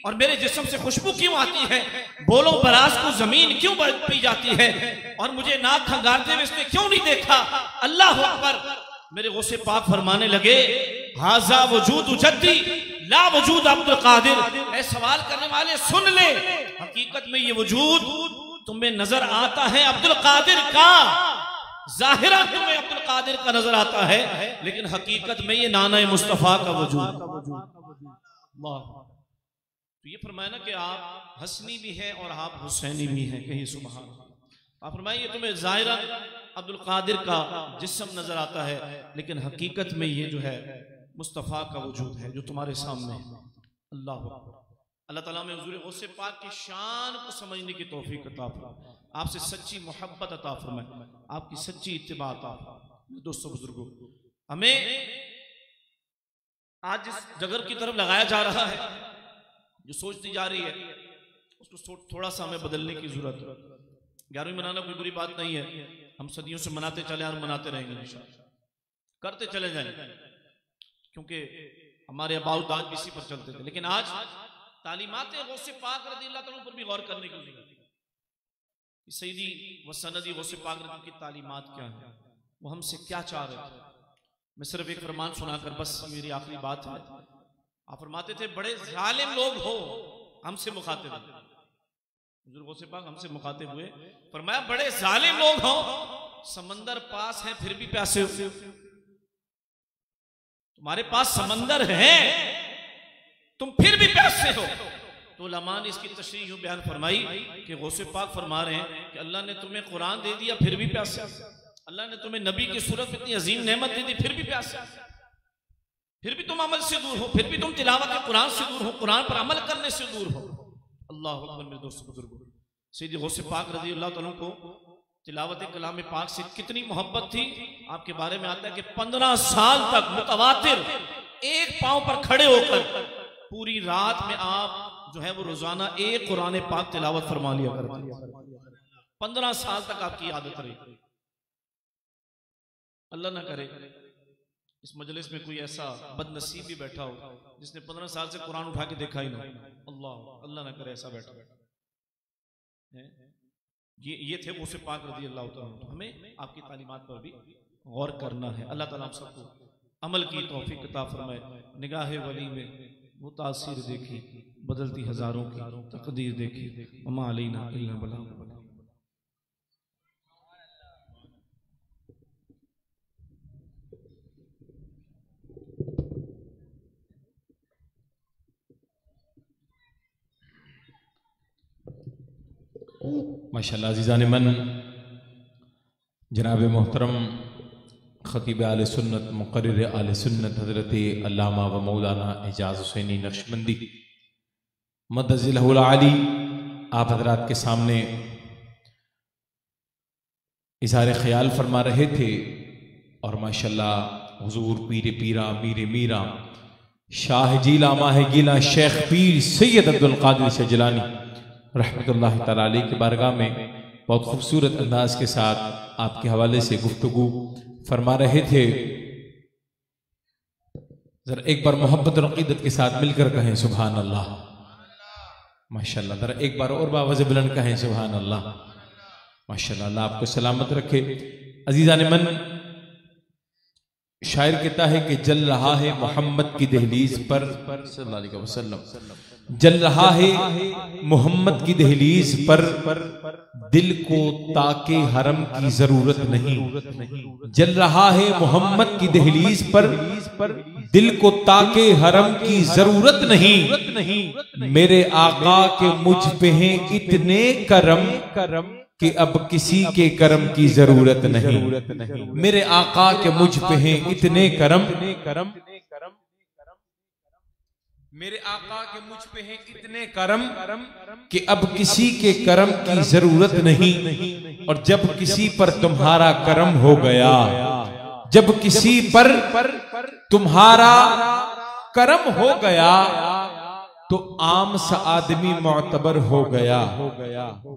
और मेरे जिस्म से खुशबू क्यों आती है, बोलो बराज को जमीन क्यों पी जाती है और मुझे नाक खंगारते हुए इसने क्यों नहीं देखा। अल्लाह अकबर। मेरे गौसे पाक फरमाने लगे, हाजा वजूद जद्दी ला वजूद अब्दुल कादिर। ऐ सवाल करने वाले सुन ले, हकीकत में ये वजूद तुम्हें नजर आता है अब्दुल कादिर का, जाहिरा तुम्हें अब्दुल कादिर का नजर आता है, लेकिन हकीकत में ये नाना मुस्तफा का वजूद। तो ये फरमाया ना कि आप हसनी भी हैं और आप हुसैनी भी हैं, कहिए सुभान अल्लाह। आप फरमाइए तुम्हें जाहिरा अब्दुल कादिर का जिस्म नजर आता है, लेकिन हकीकत में ये जो है मुस्तफ़ा का वजूद है जो तुम्हारे सामने है। अल्लाह अल्लाह ताला में हुजूर गौसे पाक की शान को समझने की तौफीक अता फरमाए, आपसे सच्ची मोहब्बत अता फरमाए, आपकी सच्ची इत्तिबा अता फरमाए। दोस्तों बुजुर्गों, हमें आज जिस जगर की तरफ लगाया जा रहा है, जो सोच दी जा रही है, उसको थोड़ा सा हमें बदलने की जरूरत है। 11वीं मनाना कोई बुरी बात नहीं है, हम सदियों से मनाते चले और मनाते रहेंगे इंशाअल्लाह, करते चले जाएं, क्योंकि हमारे अबाउ दाद भी इसी पर चलते थे। लेकिन आज तालीमात गौसे पाक रज़ियल्लाहु ताला पर भी गौर करने की जरूरत है। सईदी व सनदी गौसे पाक रज़ियल्लाहु की तालीमात क्या है, वो हमसे क्या चाह रहे थे। मैं सिर्फ एक फरमान सुनाकर बस मेरी आखिरी बात है। आप फरमाते थे बड़े जालिम लोग हो, हमसे मुखातिब बुजुर्गों से पाक हमसे मुखातिब हुए, फरमाया बड़े जालिम लोग हो, समंदर पास है फिर भी प्यासे हो। तुम्हारे पास समंदर है, तुम फिर भी प्यासे हो। तो उलमा ने इसकी तशरीह यूं बयान फरमाई कि गौसे पाक फरमा रहे हैं कि अल्लाह ने तुम्हें कुरान दे दिया फिर भी प्यासे, अल्लाह ने तुम्हें नबी की सूरत में इतनी अजीम नेमत दे दी फिर भी प्यासे, फिर भी तुम अमल से दूर हो, फिर भी तुम तिलावत कुरान से दूर हो, कुरान पर अमल करने से दूर हो। अल्लाह अकबर। मेरे दोस्तों बुजुर्गों, सैयद गौसे पाक रज़ियल्लाहु ताला को तिलावत कलाम पाक से कितनी मोहब्बत थी। आपके बारे में आता है कि 15 साल तक मुतवातिर एक पांव पर खड़े होकर पूरी रात में आप जो है वो रोजाना एक कुरान पाक तिलावत फरमा लिया करते। 15 साल तक आपकी आदत रही। अल्लाह ना करे इस मजलिस में कोई ऐसा बदनसीब भी बैठा हो जिसने 15 साल से कुरान उठा के देखा ही ना। अल्लाह ना करे ऐसा बैठा है। ये थे गौसे पाक रज़ियल्लाहु ताला। हमें आपकी तालीमात पर भी गौर करना है। अल्लाह ताला हम सबको अमल की तौफीक अता फरमाए। निगाहे वली में वो तासीर देखी, बदलती हजारों की तकदीर देखी। वमा अलैना इल्ला बलाग। माशाअल्लाह अज़ीज़ान मन, जनाब मोहतरम ख़तीब आले सुन्नत मुक़र्रिर आले सुन्नत हज़रत अल्लामा व मौलाना एजाज़ हुसैनी नक्शबंदी मद्दज़िलहुल आली आप हज़रात के सामने इज़हार ख़याल फरमा रहे थे। और माशाअल्लाह हुज़ूर पीर पीरा मीर मीरा शाह जीला माह गीला शेख पीर सैयद अब्दुल क़ादिर शजलानी रहमतुल्लाह तआला अलैह की बारगाह में बहुत खूबसूरत अंदाज के साथ आपके हवाले से गुफ्तगू फरमा रहे थे। जरा एक बार मोहब्बत और अक़ीदत के साथ मिलकर कहें सुभान अल्लाह। माशाअल्लाह। जरा एक बार और बावज़ बुलंद कहें सुभान अल्लाह। माशाअल्लाह। अल्लाह आपको सलामत रखे। अज़ीज़ान मन, शायर कहता है कि जल रहा है मोहम्मद की दहलीज पर सल्लल्लाहु अलैहि वसल्लम, जल रहा है मोहम्मद की दहलीज पर दिल को ताके हरम की जरूरत नहीं। जल रहा है मोहम्मद की दहलीज पर दिल को ताके हरम की जरूरत नहीं। मेरे आका के मुझ पे हैं इतने करम कि अब किसी के करम की जरूरत नहीं। मेरे आका के मुझ पे हैं इतने करम, मेरे आका के मुझ पे हैं इतने करम कि अब किसी के करम की जरूरत नहीं। और जब किसी पर तुम्हारा करम हो गया, जब किसी पर तुम्हारा करम हो गया तो आम सा आदमी मोतबर हो गया।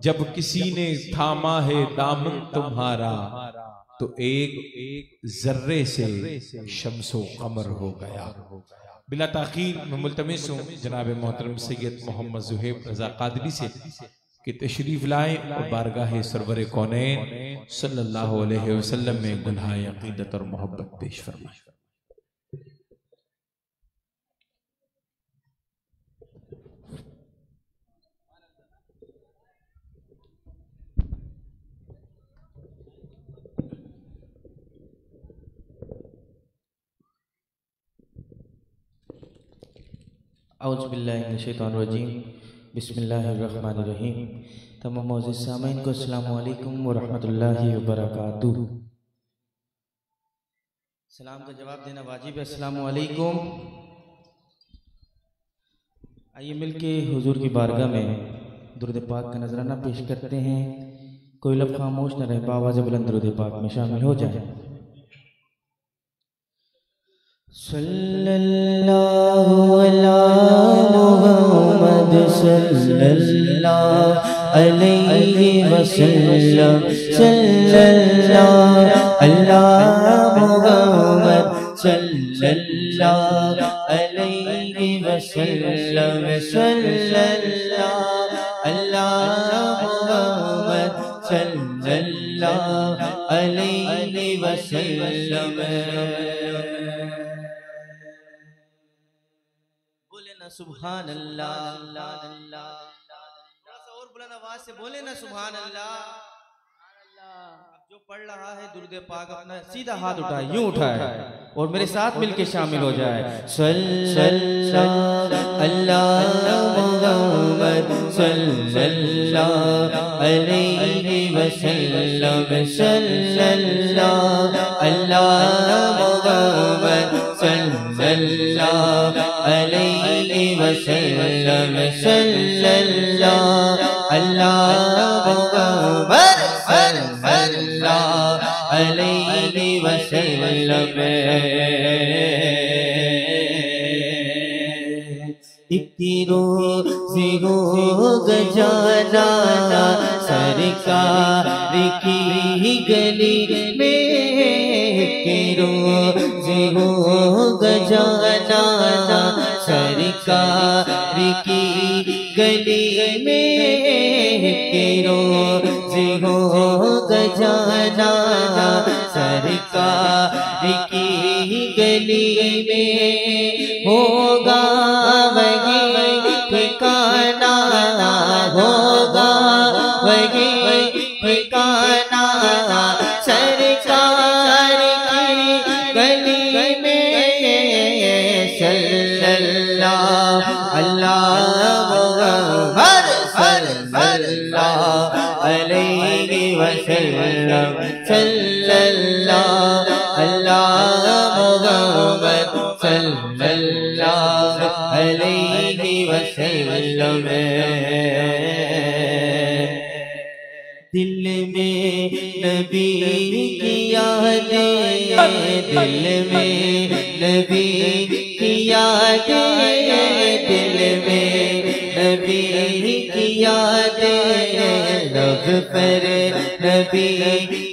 जब किसी ने थामा है दामन तुम्हारा तो एक जर्रे से शम्सो कमर हो गया। बिला ताखीर मैं मुल्तमिस हूँ जनाब मोहतरम सैयद मोहम्मद ज़ुहैब रज़ा क़ादरी से कि तशरीफ लाएं और बारगाह सरवर कौनैन सल्लल्लाहु अलैहि वसल्लम में गुनाह अक़ीदत और मोहब्बत पेश फरमाएं। औज़ु बिल्लाहि मिनश शैतानिर रजीम, बिस्मिल्लाहिर्रहमानिर्रहीम। तमाम मोअज़्ज़िज़ सामीन को अस्सलामु अलैकुम व रहमतुल्लाहि व बरकातुहू। सलाम का जवाब देना वाजिब है। अस्सलामु अलैकुम। आइए मिलके हुजूर की बारगाह में दुरूद पाक का नजराना पेश करते हैं। कोई लब खामोश न रहे, बावाज़ बुलंद दुरूद पाक में शामिल हो जाए। सल्लल्लाहु अला मुहम्मद सल्लल्लाहु अलैहि वसल्लम, सल्लल्लाहु अला मुहम्मद सल्लल्लाहु अलैहि वसल्लम, सल्लल्लाहु अला मुहम्मद सल्लल्लाहु अलैहि वसल्लम। बोले ना सुभान अल्लाह, थोड़ा सा और बुलंद आवाज से बोले ना सुभान अल्लाह। अब जो पढ़ रहा है दुरूद पाक अपना सीधा हाथ उठाए, यूं उठाए और मेरे साथ मिलके शामिल हो जाए। सल्लल्लाहु अला मुहम्मद सल्लल्लाहु अलैहि वसल्लम, सल्लल्लाहु अला मुहम्मद सल्लल्लाहु अलैहि वसल्लम, सल्लल्लाहु अला मुहम्मद सल्लल्लाहु अलैहि वसल्लम। इतनी रोज़ी हो गजाना सरकार की गली में, इतनी रोज़ी हो गजाना सरकार की गली में, इतनी रोज़ी हो गजाना सरकार की गली में, होगा वही ठिकाना, होगा वही ठिकाना सरकार की गली में। सल्लल्लाहु अला मुहम्मद सल्लल्लाहु अलैहि वसल्लम, सल्लल्लाहु अला मुहम्मद सल्लल्लाहु अलैहि वसल्लम। दिल में नबी की यादें, दिल में नबी की यादें, दिल में नबी की यादें, लब पर नबी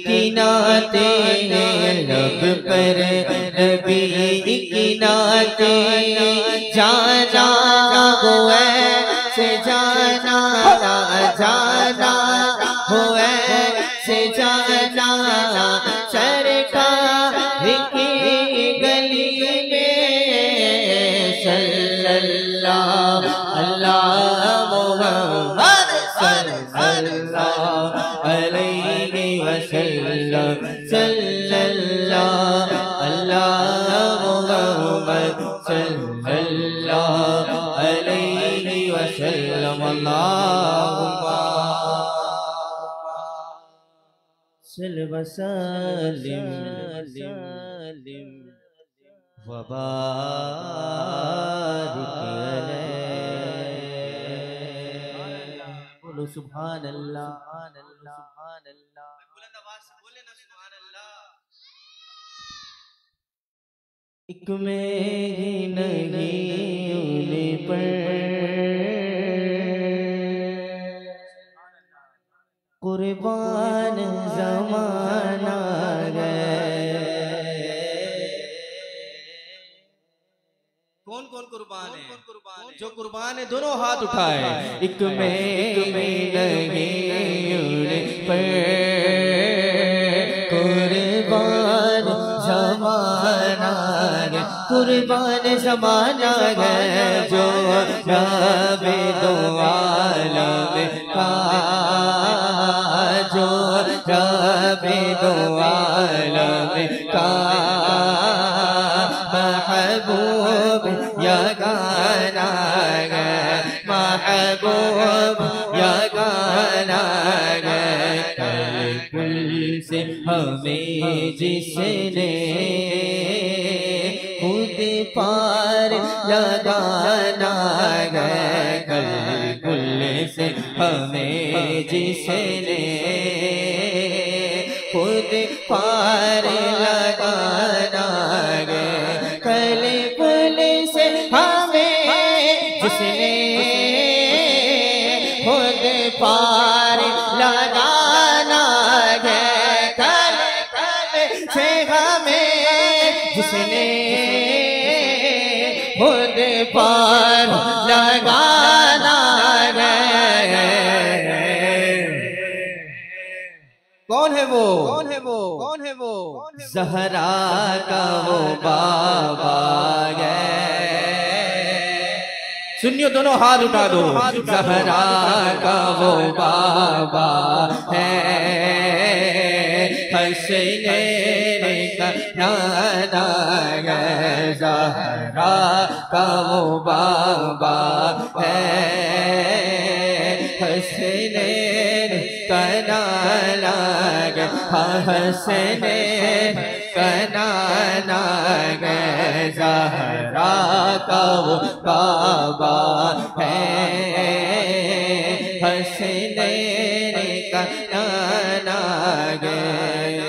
की नातें, लब पर नबी की नातें, जाना हुआ से जाना, जाना हुआ से जाना सरकार की गली में। सल्लल्लाहु अला मुहम्मद सल्लल्लाहु अलैहि वसल्लम, सल्लल्लाहु अला मुहम्मद सल्लल्लाहु अलैहि वसल्लम। अल्लाहुम्मा सल्लि व सल्लिम व बारिक अलैहि। बोलो सुभान अल्लाह, सुभान अल्लाह, सुभान अल्लाह। बुलंद आवाज से बोले ना सुभान अल्लाह। एक मेरी नगीने पर कुर्बान ज़माना गए। कौन कौन कुर्बान है? जो कुर्बान है दोनों हाथ उठाए। एक मेरी नगीने पर कुर्बान ज़माना गए, कुर्बान ज़माना गए। जो रबे दो आलम का, जो रबे दो आलम का महबूब या गाना गए, महबूब या गाना गए। कल कुल से हमें जिसने खुद पार लगाना गए, कल कुल से हमें जिसने खुद पार लगाना गए, कल कुल से हमें जिसने खुद पार लगाना गए, कल कुल से हमें जिसने खुद पार लगाना गए। कौन है वो? कौन है वो? कौन है वो? ज़हरा का वो बाबा गए। सुनियो दोनों हाथ उठा दो। ज़हरा का वो बाबा है, हसनैन का नाना गए। ज़हरा का वो बाबा है, हसनैन का नाना गए, हसनैन का नाना गए। ज़हरा का वो बाबा है, हसनैन का नाना गए।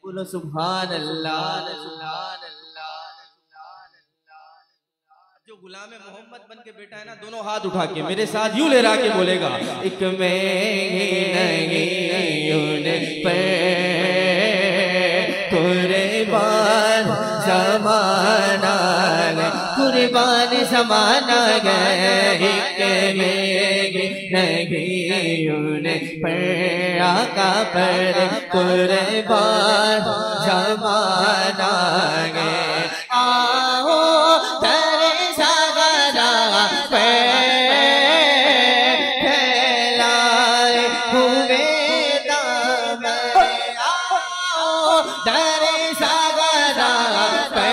बोलो सुभान अल्लाह, सुभान अल्लाह। जो गुलाम मोहम्मद बन के बेटा है ना, दोनों हाथ उठा के मेरे साथ यूं लहरा के बोलेगा। एक महीने पे कुर्बान ज़माना गए, कुर्बान ज़माना गए। एक महीने पर आका पर कुर्बान ज़माना गए। आओ तेरे सागरा पे फैलाए हुए दामन, आओ तेरे सागरा पे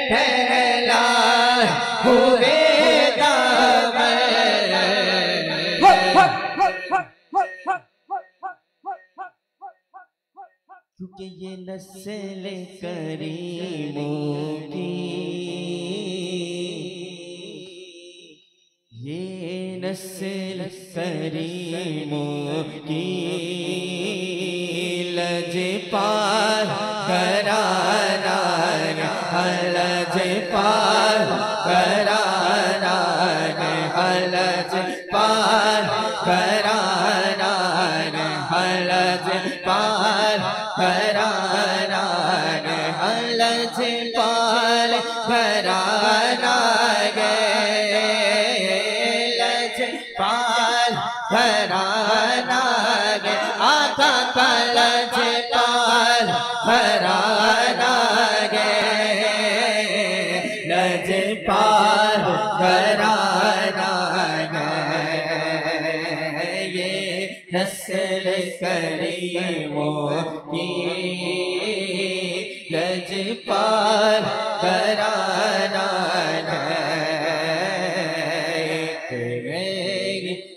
फैलाए हुए क्योंकि ये नस्ल करीमों की, ये नस्ल करीमों की लजपाल कराना, लजपाल कराना, लजपाल कराना, लजपाल कराना, लजपाल कराना गए, लजपाल कराना गए। आका का लजपाल कराना गए, लजपाल कराना गए। ये नस्ल करीमों की लजपाल कराना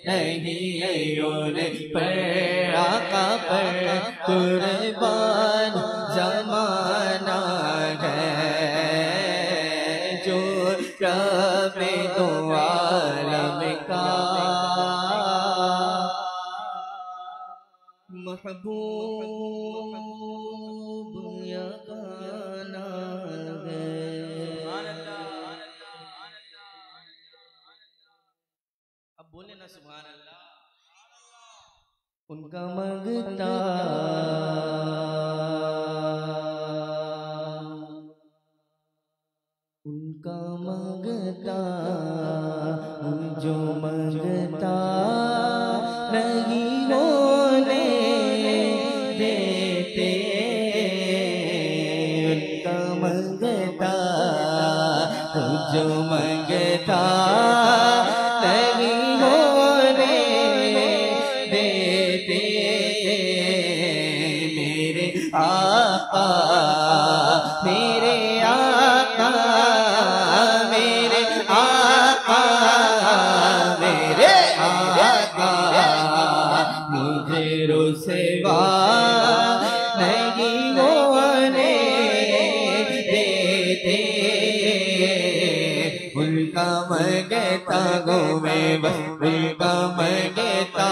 नहीं पर आका पर कुर्बान ज़माना है। जो रब दो आलम महबूब यकाना है। अब बोले ना सुभान अल्लाह। उनका मंगता उनका मंगता जो मंगता नहीं होने देते, उनका मंगता जो मंगता नहीं होने देते। मेरे आका मेरे आका मेरे आका मेरे आका मुझे रुसवा नहीं होने देते। उनका मंगता गो में बस उनका मंगता।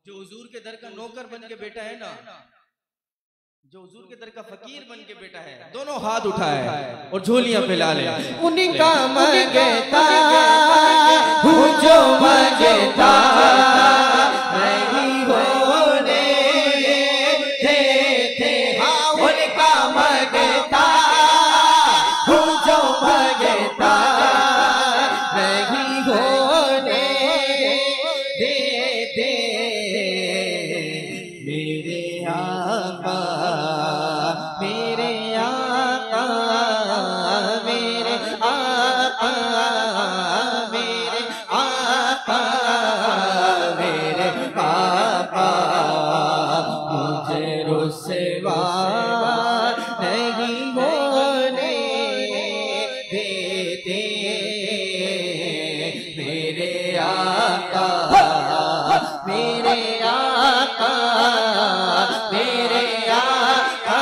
जो हुजूर के दर का नौकर बन के बेटा है ना, जो हुजूर के दर का फकीर बन के बेटा है, दोनों हाथ उठाए और झोलियां फैला ले। उनका मंगता हूँ जो मंगता नहीं होने देते। हाँ उनका मंगता हूँ जो मंगता नहीं होने देते। मेरे आका मेरे आका मेरे आका मेरे आका मेरे आका मुझे रुसवा नहीं होने देते। मेरे आका मेरे आका मेरे आका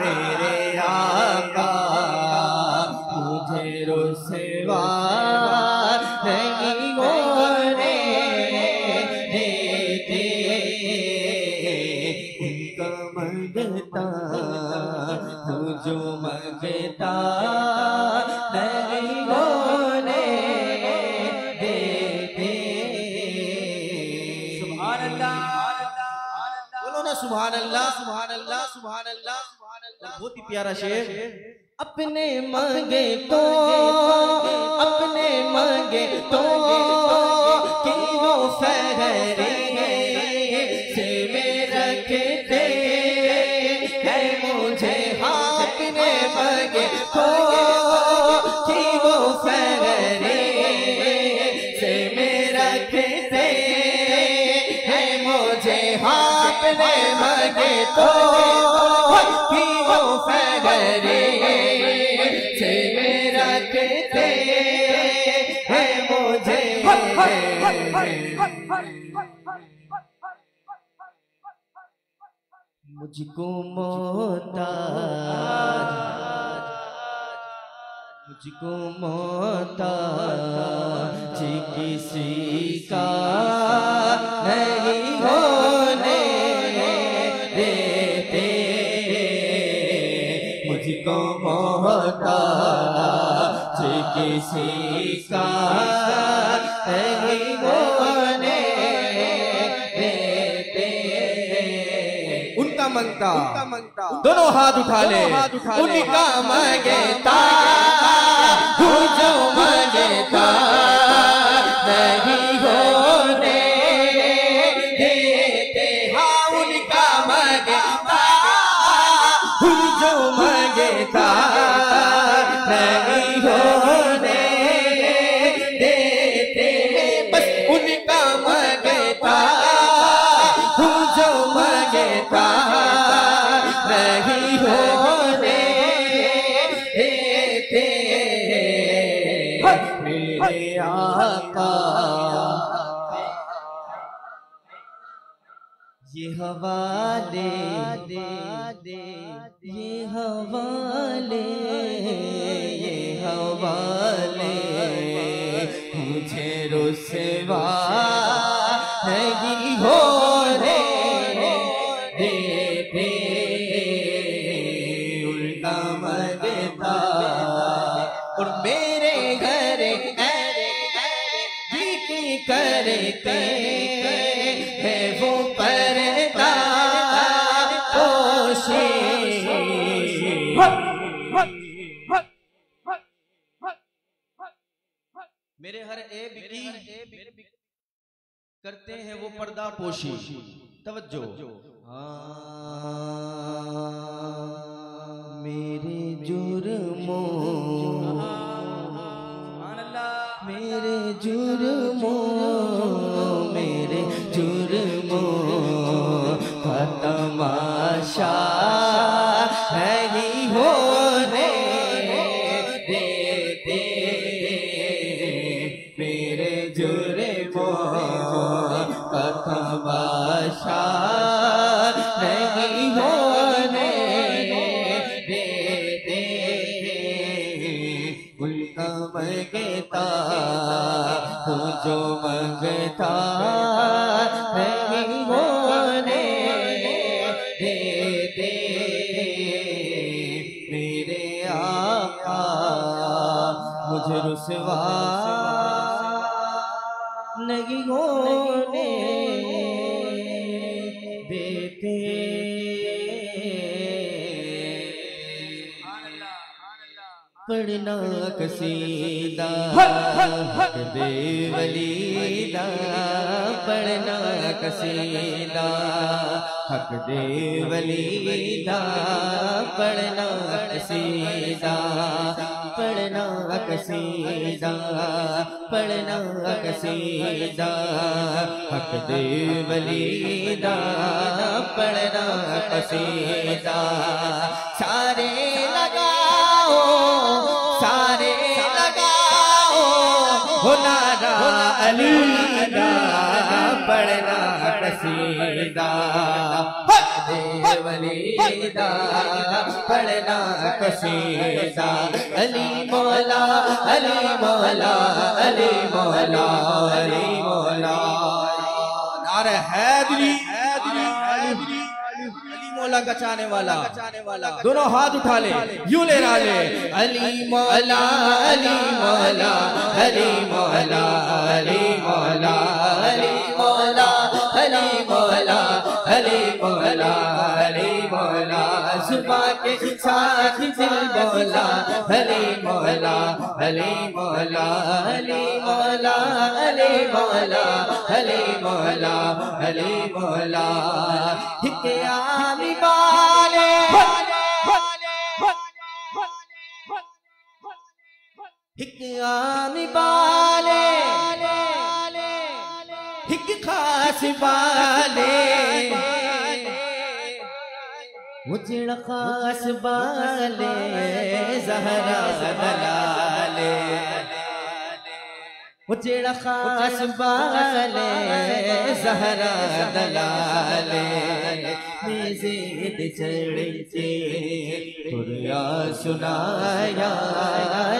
मेरे आका मुझे रुसवा नहीं होने देते। उनका मंगता जो मंगता नहीं होने देते। सुभान अल्लाह बोलो ना सुभान अल्लाह सुभान अल्लाह सुभान अल्लाह सुभान अल्लाह। बहुत ही प्यारा शेर। अपने मांगे तो अपने मांगे तो कि वो फहरे से में रखते हैं मुझे। हाँ अपने मांगे तो कि वो फहरे से में रखते हैं मुझे। हाँ अपने मांगे तो कि वो फहरे से में रखते हैं मुझे। मुझको मोहताज किसी का नहीं होने देते। मुझको मोहताज किसी का नहीं होने देते। उनका मंगता दोनों हाथ उठा ले। उनका मंगता हूँ जो मंगता नहीं होने देते। हाँ उनका मंगता हूँ जो मंगता नहीं होने देते। बस उनका मंगता हूँ जो मंगता नहीं होने देते। मेरे आका ये हवाले ये हवाले ये हवाले रुसवा नहीं हो रे देते उल्टा मगता और मेरे घर जिकी करते है वो पर्दा पोशी। मेरे हर ऐब की करते हैं वो पर्दा पोशी। तवज्जो। मेरे जुर्मों मेरे जुर्मों मेरे जुर्मों का तमाशा नहीं हो रे देते मेरे जुर्मों का तमाशा नहीं हो रे देते उल्टा मंगता तू जो मंगता नहीं हो रे देते मेरे आका मुझे रुसवा नहीं होने देते। पढ़ना कसीदा हक दे वलीदा पढ़ना कसीदा हक दे वलीदा पढ़ना कसीदा पढ़ना कसीदा पढ़ना कसीदा हक दे वलीदा पढ़ना कसीदा सारे लगाओ सारे लगाओ हो नारा अली दा पढ़ना कसीदा वलीदा पढ़ना कसीदा अली मौला अली मौला अली मौला अली मौला नारे हैदरी अली मौला का चाहने वाला दोनों हाथ उठा ले यूं ले रहा ले अली मौला अली मौला अली मौला अली मौला अली मौला अली मौला अली मौला अली मौला सुबह के साथ दिल बोला अली मौला अली मौला अली मौला अली मौला अली मौला अली मौला हिके आमी बाले हिके आमी बाले हिक खास बाले मुझे खास बाले ज़हरा दलाले मुझे खास बाले ज़हरा दलाले निज़ेद चढ़ते खुरिया सुनाया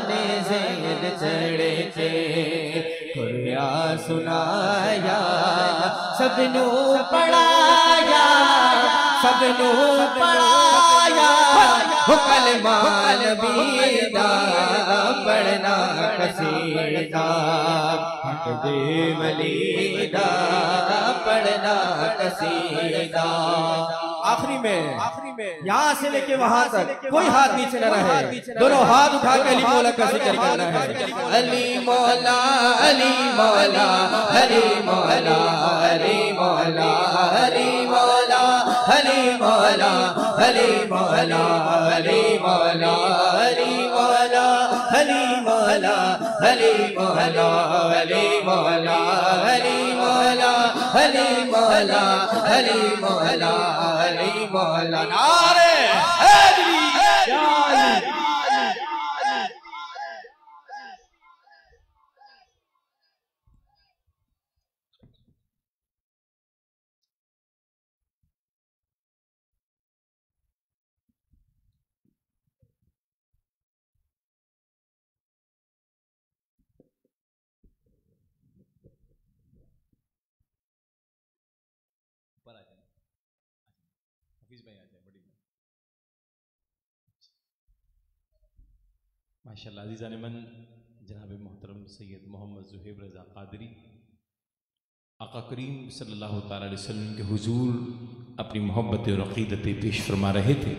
निज़ेद चढ़ते खुरिया सुनाया सबनू पढ़ाया सबनू पढ़ाया हो कलमा नबीदा पढ़ना कसीदा हक दे वलीदा पढ़ना कसीदा। आखिरी में यहाँ से लेके वहां तक कोई हाथ नीचे न रहे दोनों हाथ उठा के अली मौला का जिक्र करना है अली मौला अली मौला अली मौला अली मौला अली मौला अली मौला अली मौला अली मौला अली मौला अली मौला अली मौला अली मौला अली मौला अली मौला अली मौला अली मौला नारे हैदरी माशाअल्लाह अज़ीज़ान मन जनाब मोहतरम सैयद मोहम्मद ज़ुहैब रज़ा क़ादरी आका करीम सल्लल्लाहु तआला अलैहि वसल्लम के हुजूर अपनी मोहब्बत और अक़ीदत पेश फरमा रहे थे।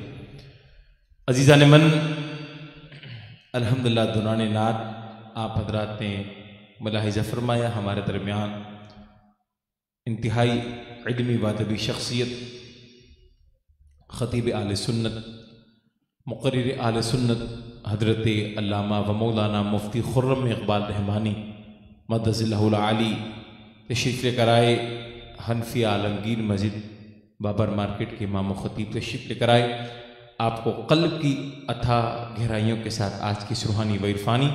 अज़ीज़ान मन अल्हम्दुलिल्लाह दौरान नात आप हजरात ने मुलाहिज़ा फरमाया हमारे दरमियान इंतहाई इल्मी व अदबी शख्सियत ख़तीब आले सुन्नत मुक़र्रिर आले सुन्नत हज़रत अल्लामा व मौलाना मुफ्ती खुर्रम इक़बाल रहमानी मद्दज़िल्लहुल आली तशरीफ़ लेकर आए। हनफिया आलमगीर मस्जिद बाबर मार्केट के इमाम ख़तीब तशरीफ़ लेकर आए। आपको क़ल्ब की अथा गहराइयों के साथ आज की सुरहानी व इरफानी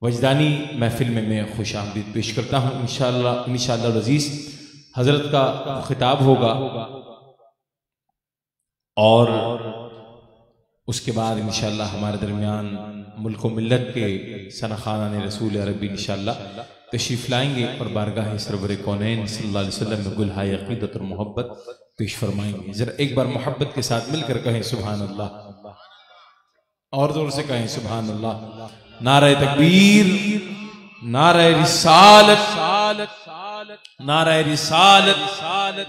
वजदानी महफिल में मैं खुश आमदीद पेश करता हूँ। इंशाअल्लाह अज़ीज़ हज़रत का खिताब होगा और उसके बाद इंशाअल्लाह हमारे दरमियान मुल्क मिल्लत के सनखाना रसूल अरबी इंशाअल्लाह तशरीफ़ लाएंगे और बारगाह सरवर कौनैन सल्लल्लाहु अलैहि वसल्लम में गुलहाए अक़ीदत और मोहब्बत पेश फरमाएंगे। जरा एक बार मोहब्बत के साथ मिलकर कहें सुभान अल्लाह, और जोर से कहें सुभान अल्लाह। नारे तकबीर, नारे रिसालत, नारे रिसालत,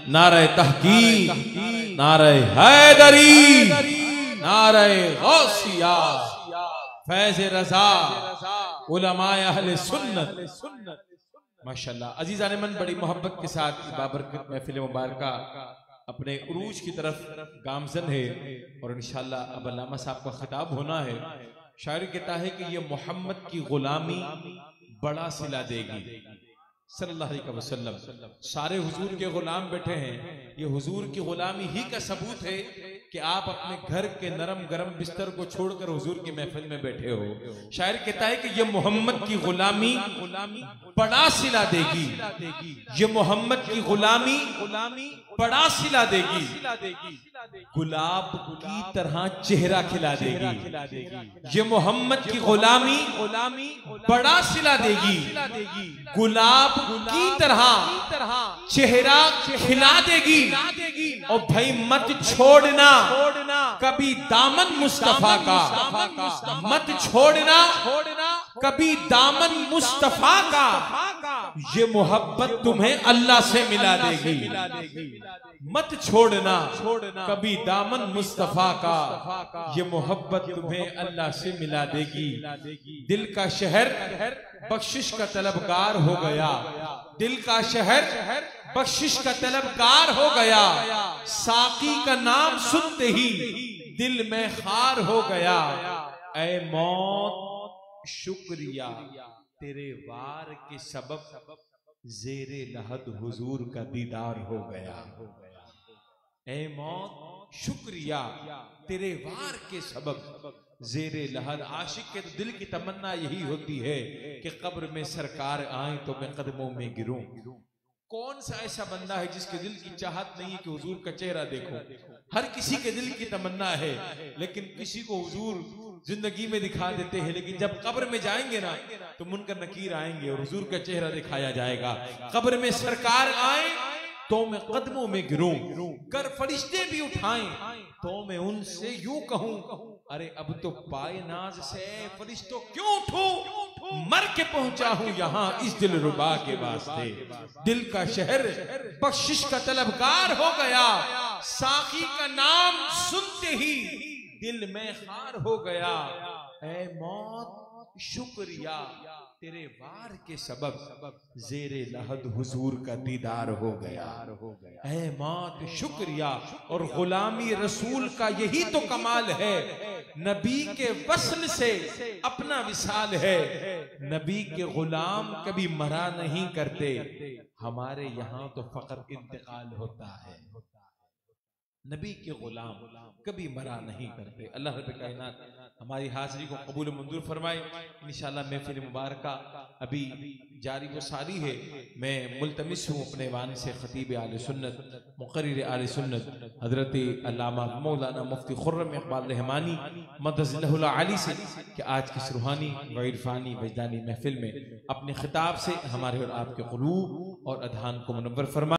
नारे तहकीक, नारे हैदरी, नारे गौसिया, फैज़ रज़ा, उलमाए अहले सुन्नत। माशाअल्लाह अज़ीज़ान मन बड़ी मोहब्बत के साथ बाबरकत महफिल मुबारका अपने उरूज की तरफ गामज़न है और इंशाअल्लाह अब अल्लामा साहब का खिताब होना है। शायर कहता है कि ये मोहम्मद की गुलामी बड़ा सिला देगी सल्लल्लाहु अलैहि वसल्लम। सारे हुजूर के गुलाम बैठे हैं, ये हुजूर की गुलामी ही का सबूत है कि आप अपने घर के नरम गरम बिस्तर को छोड़कर हुजूर की महफिल में बैठे हो। शायर कहता है कि ये मोहम्मद की गुलामी बड़ा सिला देगी, ये मोहम्मद की गुलामी बड़ा सिला देगी, गुलाब की तरह चेहरा खिला देगी। ये मोहम्मद की गुलामी बड़ा सिला देगी, गुलाब की तरह चेहरा खिला देगी। और भाई मत छोड़ना कभी दामन मुस्तफा का, मत छोड़ना कभी दामन मुस्तफा का, ये मोहब्बत तुम्हें अल्लाह से मिला देगी। मत छोड़ना कभी दामन मुस्तफा का, ये मोहब्बत तुम्हें अल्लाह से मिला देगी। दिल का शहर बख्शिश का तलबगार हो गया, दिल का शहर बख्शिश का तलबगार हो गया, साकी का नाम सुनते ही दिल में खार हो गया। ऐ मौत शुक्रिया तेरे वार के सबब ज़ेरे लहद हुजूर का दीदार हो गया। ऐ मौत शुक्रिया तेरे वार के सबब ज़ेरे लहद। आशिक के तो दिल की तमन्ना यही होती है कि कब्र में सरकार आए तो मैं कदमों में गिरूं। कौन सा ऐसा बंदा है जिसके दिल की चाहत नहीं है कि हुजूर का चेहरा देखो? हर किसी के दिल की तमन्ना है, लेकिन किसी को हुजूर जिंदगी में दिखा देते हैं, लेकिन जब कब्र में जाएंगे ना तो मुनकर नकीर आएंगे और हुजूर का चेहरा दिखाया जाएगा। कब्र में सरकार आए तो मैं कदमों में गिरूं, कर फरिश्ते भी उठाएं तो मैं उनसे यूं कहूं, अरे अब तो पाए नाज से फरिश्तों क्यों उठूं, मर के पहुंचा हूं यहां इस दिल रुबा के वास्ते। दिल का शहर बख्शिश का तलबगार हो गया, साकी का नाम सुनते ही दिल में खार हो गया। ऐ मौत शुक्रिया तेरे वार के सबब ज़ेरे लहद हुजूर का दीदार हो गया। ऐ मौत शुक्रिया। और गुलामी रसूल का यही तो कमाल है, नबी के वस्ल से अपना विसाल है। नबी के गुलाम कभी मरा नहीं करते, हमारे यहाँ तो फकत इंतकाल होता है। नबी के गुलाम कभी मरा नहीं करते। अल्लाह रब्बुल कायनात हमारी हाजिरी को कबूल मंजूर फरमाए। इंशाअल्लाह महफिल मुबारका अभी जारी व सारी है। मैं मुल्तमिस हूँ अपने वान से खतीब आले सुन्नत मुक़र्रिर आले सुन्नत हज़रत अल्लामा मौलाना मुफ्ती खुर्रम इक़बाल रहमानी मद्दज़िल्लहुल आली से कि आज की सुरहानी व इरफानी वजदानी महफिल में अपने खिताब से हमारे और आपके क़ुलूब और अधान को मुनव्वर फरमाए।